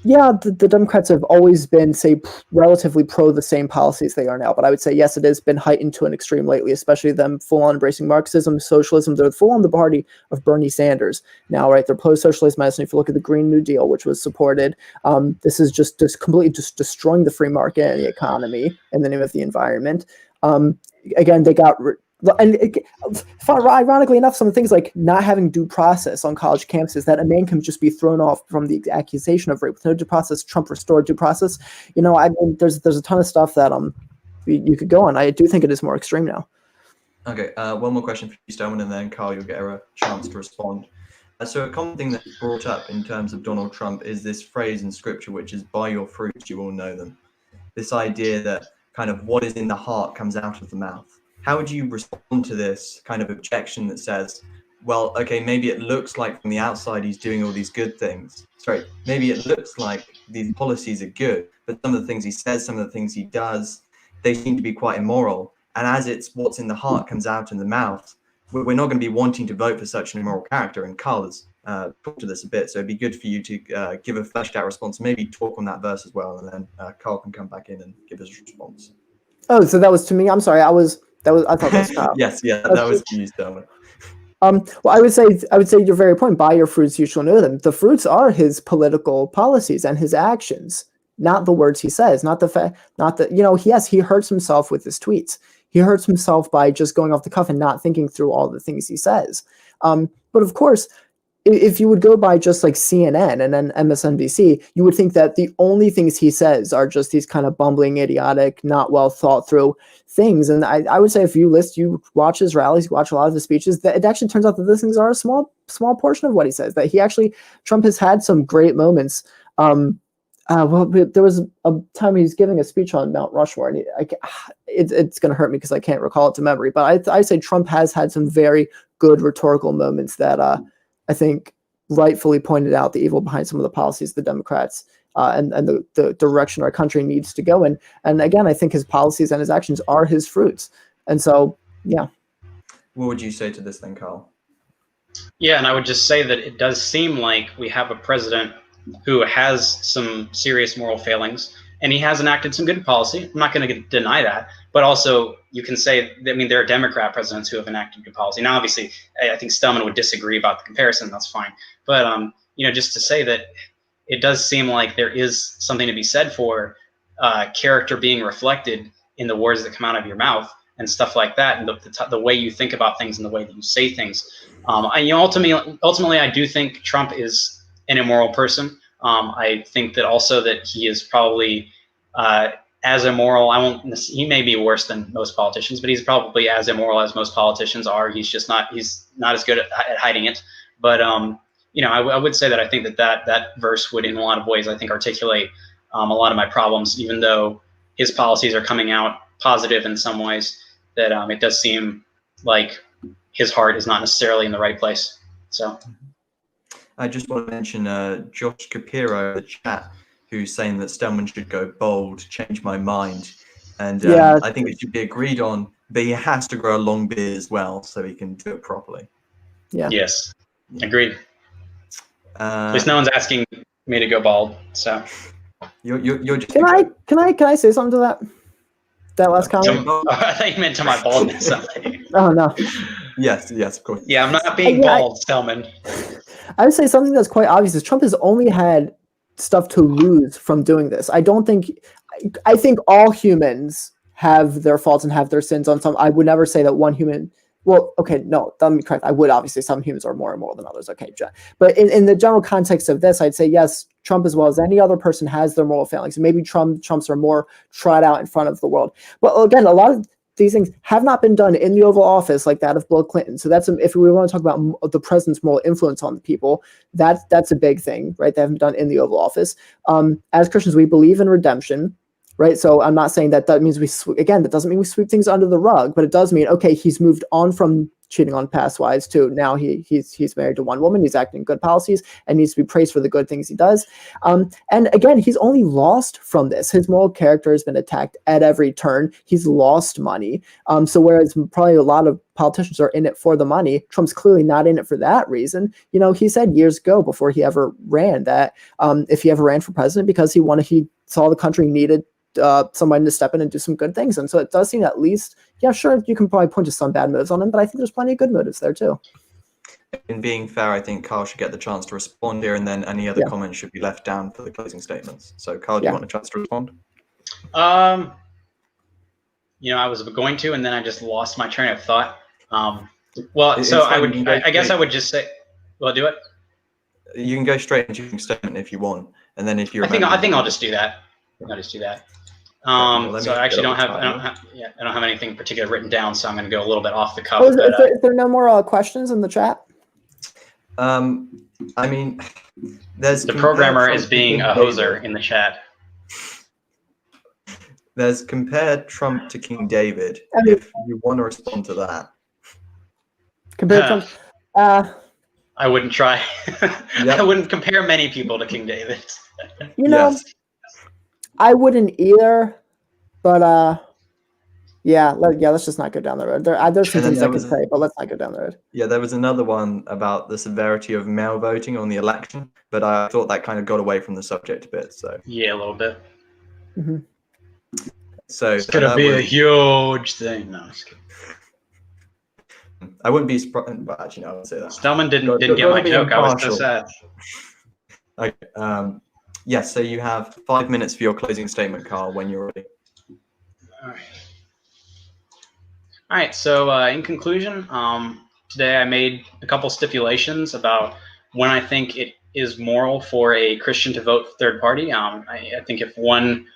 Speaker 3: yeah, the Democrats have always been, say, relatively pro the same policies they are now. But I would say, yes, it has been heightened to an extreme lately, especially them full-on embracing Marxism, socialism. They're full-on the party of Bernie Sanders now, right? They're pro-socialist medicine. If you look at the Green New Deal, which was supported, this is just completely just destroying the free market and the economy in the name of the environment. Again, they got... ironically enough, some of the things like not having due process on college campuses, that a man can just be thrown off from the accusation of rape with no due process. Trump restored due process. I mean, there's a ton of stuff that you could go on. I do think it is more extreme now.
Speaker 1: Okay, one more question for you, Stelman, and then Carl, you'll get a chance to respond. So a common thing that's brought up in terms of Donald Trump is this phrase in scripture, which is "by your fruits you will know them." This idea that kind of what is in the heart comes out of the mouth. How would you respond to this kind of objection that says, well, okay, maybe it looks like from the outside he's doing all these good things. Sorry, maybe it looks like these policies are good, but some of the things he says, some of the things he does, they seem to be quite immoral. And as it's what's in the heart comes out in the mouth, we're not going to be wanting to vote for such an immoral character. And Carl has talked to this a bit, so it'd be good for you to give a fleshed out response, maybe talk on that verse as well, and then Carl can come back in and give his response.
Speaker 3: Oh, so that was to me. I'm sorry. I thought that was Carl.
Speaker 1: Yes, yeah, that was to you, Stelman.
Speaker 3: Well, I would say your very point. By your fruits you shall know them. The fruits are his political policies and his actions, not the words he says, not the yes, he hurts himself with his tweets. He hurts himself by just going off the cuff and not thinking through all the things he says. But of course, if you would go by just like CNN and then MSNBC, you would think that the only things he says are just these kind of bumbling, idiotic, not well thought through things. And I would say if you watch his rallies, you watch a lot of the speeches, that it actually turns out that those things are a small portion of what he says. That Trump has had some great moments. Well, there was a time he was giving a speech on Mount Rushmore, and it's going to hurt me because I can't recall it to memory. But I say Trump has had some very good rhetorical moments that I think rightfully pointed out the evil behind some of the policies of the Democrats and the direction our country needs to go in. And again, I think his policies and his actions are his fruits. And so, yeah.
Speaker 1: What would you say to this then, Carl?
Speaker 2: Yeah, and I would just say that it does seem like we have a president who has some serious moral failings, and he has enacted some good policy. I'm not going to deny that, but also you can say, I mean, there are Democrat presidents who have enacted good policy. Now, obviously, I think Stelman would disagree about the comparison. That's fine, but just to say that it does seem like there is something to be said for character being reflected in the words that come out of your mouth and stuff like that, and the way you think about things and the way that you say things. Ultimately, I do think Trump is an immoral person. I think that also that he is probably as immoral. He may be worse than most politicians, but he's probably as immoral as most politicians are. He's not as good at hiding it. But I would say that I think that verse would, in a lot of ways, I think articulate a lot of my problems, even though his policies are coming out positive in some ways, that it does seem like his heart is not necessarily in the right place. So.
Speaker 1: I just want to mention Josh Capiro in the chat, who's saying that Stelman should go bold, change my mind. And I think it should be agreed on, but he has to grow a long beard as well so he can do it properly.
Speaker 2: Yeah. Yes. Agreed. At least no one's asking me to go bald. So
Speaker 1: you're just
Speaker 3: Can I say something to that last comment?
Speaker 2: I thought you meant to my baldness.
Speaker 3: Oh no.
Speaker 1: Yes, of course.
Speaker 2: Yeah, I'm not being bald, Stelman.
Speaker 3: I would say something that's quite obvious is Trump has only had stuff to lose from doing this. I think all humans have their faults and have their sins on some. I would never say that one human. Well, okay, no, let me correct. I would obviously some humans are more immoral than others. Okay, but in the general context of this, I'd say yes, Trump as well as any other person has their moral failings. Maybe Trump's are more trot out in front of the world. But again, a lot of these things have not been done in the Oval Office like that of Bill Clinton. So that's if we want to talk about the president's moral influence on the people, that's a big thing, right? They haven't done in the Oval Office. As Christians, we believe in redemption, right? So I'm not saying that means that doesn't mean we sweep things under the rug, but it does mean, okay, he's moved on from cheating on past wives to now he's married to one woman. He's acting good policies and needs to be praised for the good things he does. And again, he's only lost from this. His moral character has been attacked at every turn. He's lost money. So whereas probably a lot of politicians are in it for the money, Trump's clearly not in it for that reason. He said years ago before he ever ran that if he ever ran for president, because he saw the country needed somebody to step in and do some good things. And so it does seem at least, yeah, sure, you can probably point to some bad motives on him, but I think there's plenty of good motives there too.
Speaker 1: In being fair, I think Carl should get the chance to respond here, and then any other comments should be left down for the closing statements. So Carl, do you want a chance to respond?
Speaker 2: I was going to, and then I just lost my train of thought. I guess I would just say, well, do it.
Speaker 1: You can go straight into your statement if you want, and then if you
Speaker 2: I think I'll just do that. I'll just do that. So I actually don't have anything particular written down, so I'm going to go a little bit off the cuff.
Speaker 3: Is there no more questions in the chat?
Speaker 1: I mean, there's
Speaker 2: The programmer
Speaker 1: Trump
Speaker 2: is
Speaker 1: to
Speaker 2: being
Speaker 1: King
Speaker 2: a hoser
Speaker 1: David.
Speaker 2: in the chat.
Speaker 1: There's compared Trump to King David.
Speaker 3: I mean,
Speaker 1: If you want to respond to that,
Speaker 3: compared to Trump,
Speaker 2: I wouldn't try.
Speaker 1: Yep.
Speaker 2: I wouldn't compare many people to King David.
Speaker 3: you know,
Speaker 1: yes.
Speaker 3: I wouldn't either, but yeah, let's just not go down the road. There's some
Speaker 1: And then
Speaker 3: things
Speaker 1: there
Speaker 3: I could
Speaker 1: was
Speaker 3: say, but let's not go down the road.
Speaker 1: Yeah, there was another one about the severity of mail voting on the election, but I thought that kind of got away from the subject a bit. So
Speaker 2: Yeah, a little bit.
Speaker 3: Mm-hmm.
Speaker 1: So
Speaker 2: It's gonna be a huge thing. No, I'm just kidding.
Speaker 1: I wouldn't be surprised, but actually, no, I wouldn't say that.
Speaker 2: Stelman didn't
Speaker 1: Got
Speaker 2: get
Speaker 1: to
Speaker 2: my
Speaker 1: be
Speaker 2: joke. I was so
Speaker 1: impartial.
Speaker 2: sad.
Speaker 1: Okay. Yes. So you have 5 minutes for your closing statement, Carl, when you're ready.
Speaker 2: All right. So in conclusion, today I made a couple stipulations about when I think it is moral for a Christian to vote third party. I think if one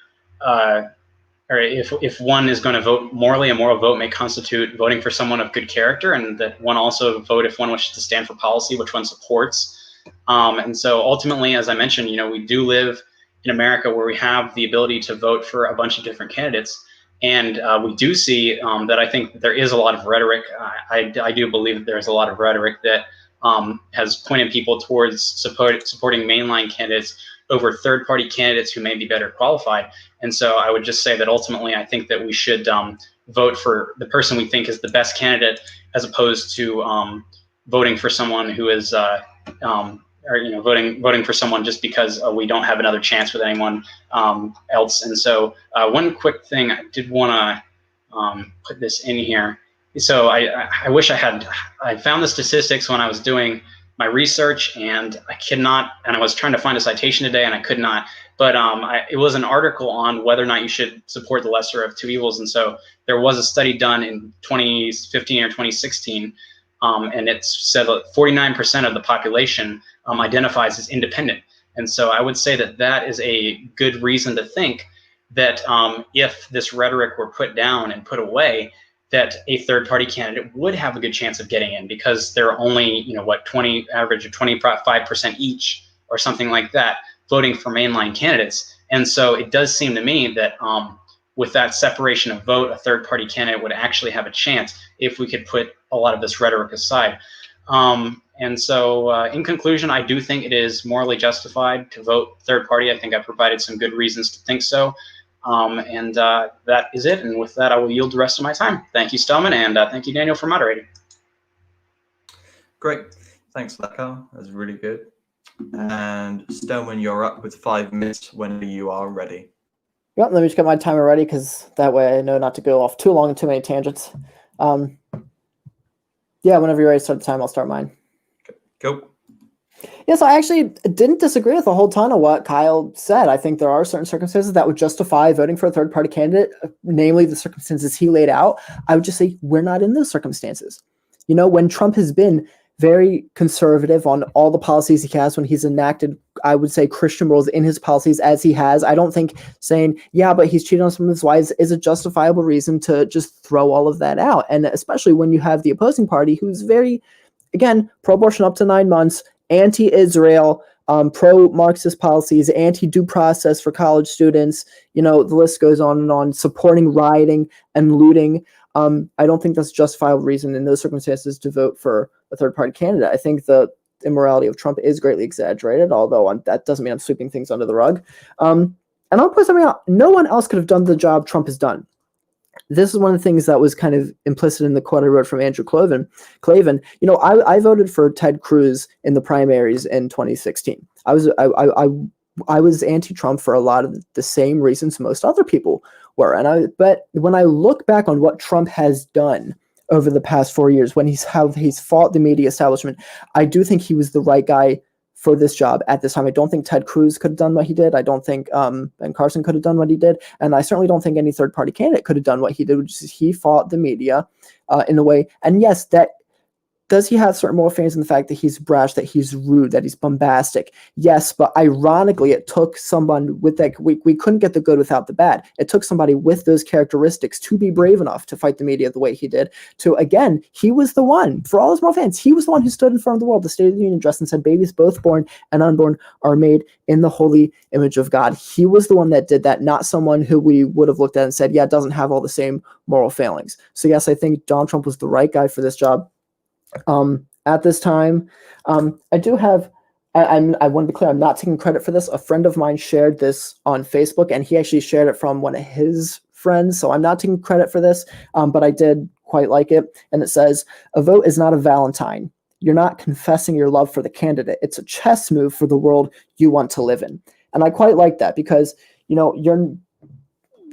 Speaker 2: or if one is going to vote morally, a moral vote may constitute voting for someone of good character, and that one also vote if one wishes to stand for policy which one supports. And so ultimately, as I mentioned, we do live in America where we have the ability to vote for a bunch of different candidates. And we do see that I think there is a lot of rhetoric. I do believe that there's a lot of rhetoric that has pointed people towards supporting mainline candidates over third-party candidates who may be better qualified. And so I would just say that ultimately I think that we should vote for the person we think is the best candidate, as opposed to voting for someone who is or voting for someone just because we don't have another chance with anyone else. And so one quick thing I did want to put this in here. So I wish I found the statistics when I was doing my research, and I was trying to find a citation today and I could not, but it was an article on whether or not you should support the lesser of two evils. And so there was a study done in 2015 or 2016, and it said that 49% of the population identifies as independent. And so I would say that that is a good reason to think that if this rhetoric were put down and put away, that a third-party candidate would have a good chance of getting in, because they're only, average of 25% each or something like that voting for mainline candidates. And so it does seem to me that with that separation of vote, a third-party candidate would actually have a chance if we could put a lot of this rhetoric aside. And so in conclusion, I do think it is morally justified to vote third party. I think I provided some good reasons to think so. And that is it. And with that, I will yield the rest of my time. Thank you, Stelman, and thank you, Daniel, for moderating.
Speaker 1: Great. Thanks for that, Carl. That was really good. And Stelman, you're up with 5 minutes whenever you are ready.
Speaker 3: Yep, let me just get my timer ready, because that way I know not to go off too long and too many tangents. Yeah, whenever you're ready to start the time, I'll start mine.
Speaker 1: Go.
Speaker 3: Yes, I actually didn't disagree with a whole ton of what Kyle said. I think there are certain circumstances that would justify voting for a third-party candidate, namely the circumstances he laid out. I would just say we're not in those circumstances. When Trump has been very conservative on all the policies he has, when he's enacted, I would say, Christian rules in his policies as he has, I don't think saying, yeah, but he's cheated on some of his wives is a justifiable reason to just throw all of that out. And especially when you have the opposing party who's very, again, pro-abortion up to 9 months, anti-Israel, pro-Marxist policies, anti-due process for college students, the list goes on, supporting rioting and looting. I don't think that's a justifiable reason in those circumstances to vote for a third-party candidate. I think the immorality of Trump is greatly exaggerated, although that doesn't mean I'm sweeping things under the rug. And I'll put something out. No one else could have done the job Trump has done. This is one of the things that was kind of implicit in the quote I wrote from Andrew Klavan. I voted for Ted Cruz in the primaries in 2016. I was anti-Trump for a lot of the same reasons most other people were. But when I look back on what Trump has done over the past 4 years, when he's fought the media establishment, I do think he was the right guy for this job at this time. I don't think Ted Cruz could have done what he did. I don't think Ben Carson could have done what he did. And I certainly don't think any third-party candidate could have done what he did, which is he fought the media in a way. And yes, that does he have certain moral failings in the fact that he's brash, that he's rude, that he's bombastic? Yes, but ironically, it took someone with that. We couldn't get the good without the bad. It took somebody with those characteristics to be brave enough to fight the media the way he did. To, again, he was the one, for all his moral failings, he was the one who stood in front of the world, the State of the Union address, and said, babies both born and unborn are made in the holy image of God. He was the one that did that, not someone who we would have looked at and said, yeah, it doesn't have all the same moral failings. So yes, I think Donald Trump was the right guy for this job. At this time, I do have, I want to be clear, I'm not taking credit for this. A friend of mine shared this on Facebook, and he actually shared it from one of his friends, so I'm not taking credit for this, but I did quite like it. And it says, a vote is not a Valentine. You're not confessing your love for the candidate. It's a chess move for the world you want to live in. And I quite like that because,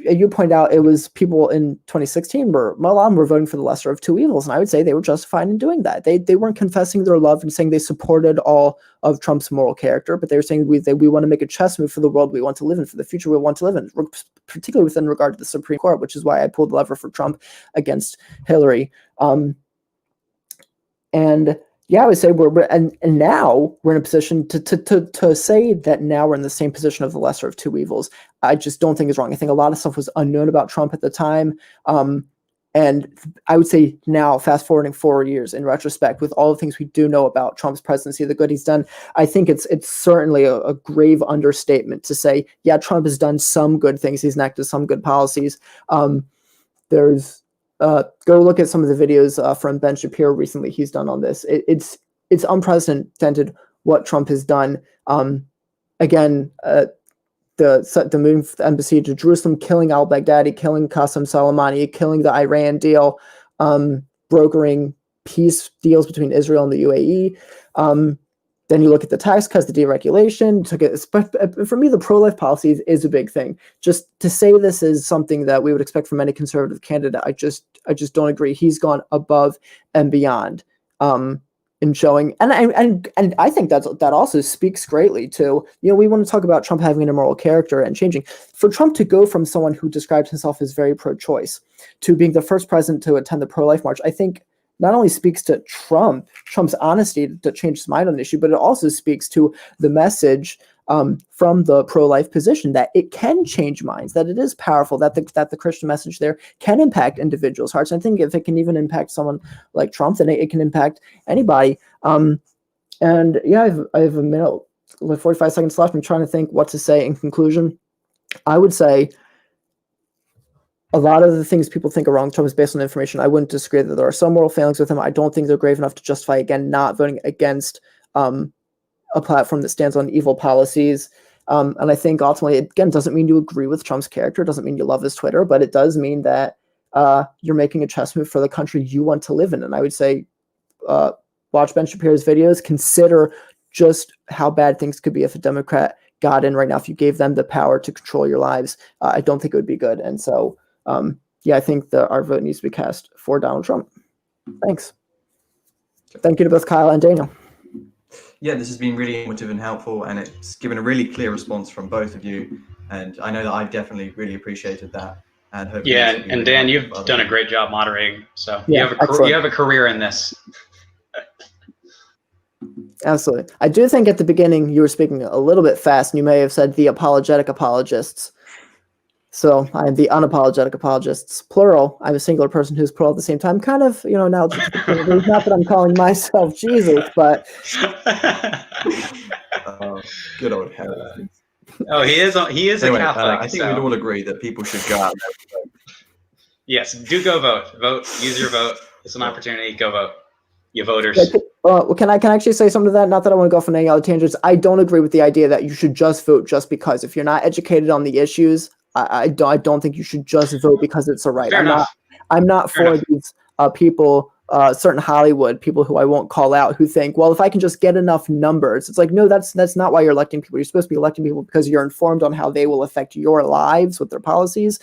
Speaker 3: you point out it was people in 2016 were voting for the lesser of two evils, and I would say they were justified in doing that. They weren't confessing their love and saying they supported all of Trump's moral character, but they were saying we want to make a chess move for the world we want to live in, for the future we want to live in, particularly within regard to the Supreme Court, which is why I pulled the lever for Trump against Hillary. And yeah, I would say and now we're in a position to say that now we're in the same position of the lesser of two evils. I just don't think is wrong. I think a lot of stuff was unknown about Trump at the time. And I would say now, fast forwarding 4 years in retrospect, with all the things we do know about Trump's presidency, the good he's done, I think it's certainly a grave understatement to say, yeah, Trump has done some good things. He's enacted some good policies. Go look at some of the videos from Ben Shapiro recently he's done on this. It's unprecedented what Trump has done. Again, the move the embassy to Jerusalem, killing al-Baghdadi, killing Qasem Soleimani, killing the Iran deal, brokering peace deals between Israel and the UAE. Then you look at the tax cuts, the deregulation. But for me, the pro-life policy is a big thing. Just to say this is something that we would expect from any conservative candidate, I just don't agree. He's gone above and beyond in showing, and I think that also speaks greatly to, we want to talk about Trump having an immoral character and changing. For Trump to go from someone who described himself as very pro-choice to being the first president to attend the pro-life march, I think not only speaks to Trump's honesty to change his mind on the issue, but it also speaks to the message from the pro-life position that it can change minds, that it is powerful, that the Christian message there can impact individuals' hearts. I think if it can even impact someone like Trump, then it can impact anybody. And yeah, I have a minute, 45 seconds left. I'm trying to think what to say in conclusion. I would say a lot of the things people think are wrong Trump is based on information. I wouldn't disagree that there are some moral failings with him. I don't think they're grave enough to justify, again, not voting against a platform that stands on evil policies. And I think ultimately, it, again, doesn't mean you agree with Trump's character. It doesn't mean you love his Twitter, but it does mean that you're making a chess move for the country you want to live in. And I would say watch Ben Shapiro's videos. Consider just how bad things could be if a Democrat got in right now. If you gave them the power to control your lives, I don't think it would be good. And so, yeah, I think our vote needs to be cast for Donald Trump. Thanks. Thank you to both Kyle and Daniel.
Speaker 1: Yeah, this has been really informative and helpful, and it's given a really clear response from both of you. And I know that I've definitely really appreciated that. And hopefully,
Speaker 2: yeah, and really Dan, you've done a great job moderating. So yeah, you have a career in this.
Speaker 3: Absolutely. I do think at the beginning you were speaking a little bit fast, and you may have said the apologetic apologists. So I'm the unapologetic apologists, plural. I'm a singular person who's plural at the same time. Kind of, now, not that I'm calling myself Jesus, but
Speaker 1: good old Harry.
Speaker 2: Oh, he is anyway, a Catholic.
Speaker 1: I think we'd all agree that people should go out there.
Speaker 2: Yes, do go vote. Vote. Use your vote. It's an opportunity. Go vote. You voters.
Speaker 3: Can I actually say something to that? Not that I want to go off on any other tangents. I don't agree with the idea that you should just vote just because. If you're not educated on the issues, I don't think you should just vote because it's a right. I'm not for these people, certain Hollywood people who I won't call out, who think, well, if I can just get enough numbers, it's like, no, that's not why you're electing people. You're supposed to be electing people because you're informed on how they will affect your lives with their policies.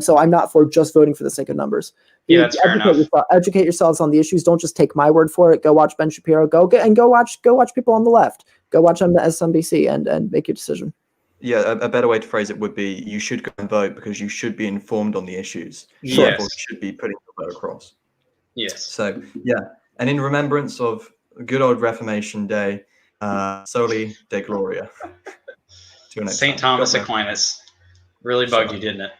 Speaker 3: So I'm not for just voting for the sake of numbers.
Speaker 2: Yeah, that's fair enough.
Speaker 3: Educate yourselves on the issues. Don't just take my word for it. Go watch Ben Shapiro. Go watch people on the left. Go watch MSNBC and make your decision.
Speaker 1: Yeah, a better way to phrase it would be you should go and vote because you should be informed on the issues.
Speaker 2: Yes.
Speaker 1: You should be putting your vote across.
Speaker 2: Yes.
Speaker 1: So, yeah. And in remembrance of good old Reformation Day, Soli Deo Gloria. Till next
Speaker 2: St.
Speaker 1: time.
Speaker 2: Thomas
Speaker 1: God bless.
Speaker 2: Aquinas really bugged you, didn't it?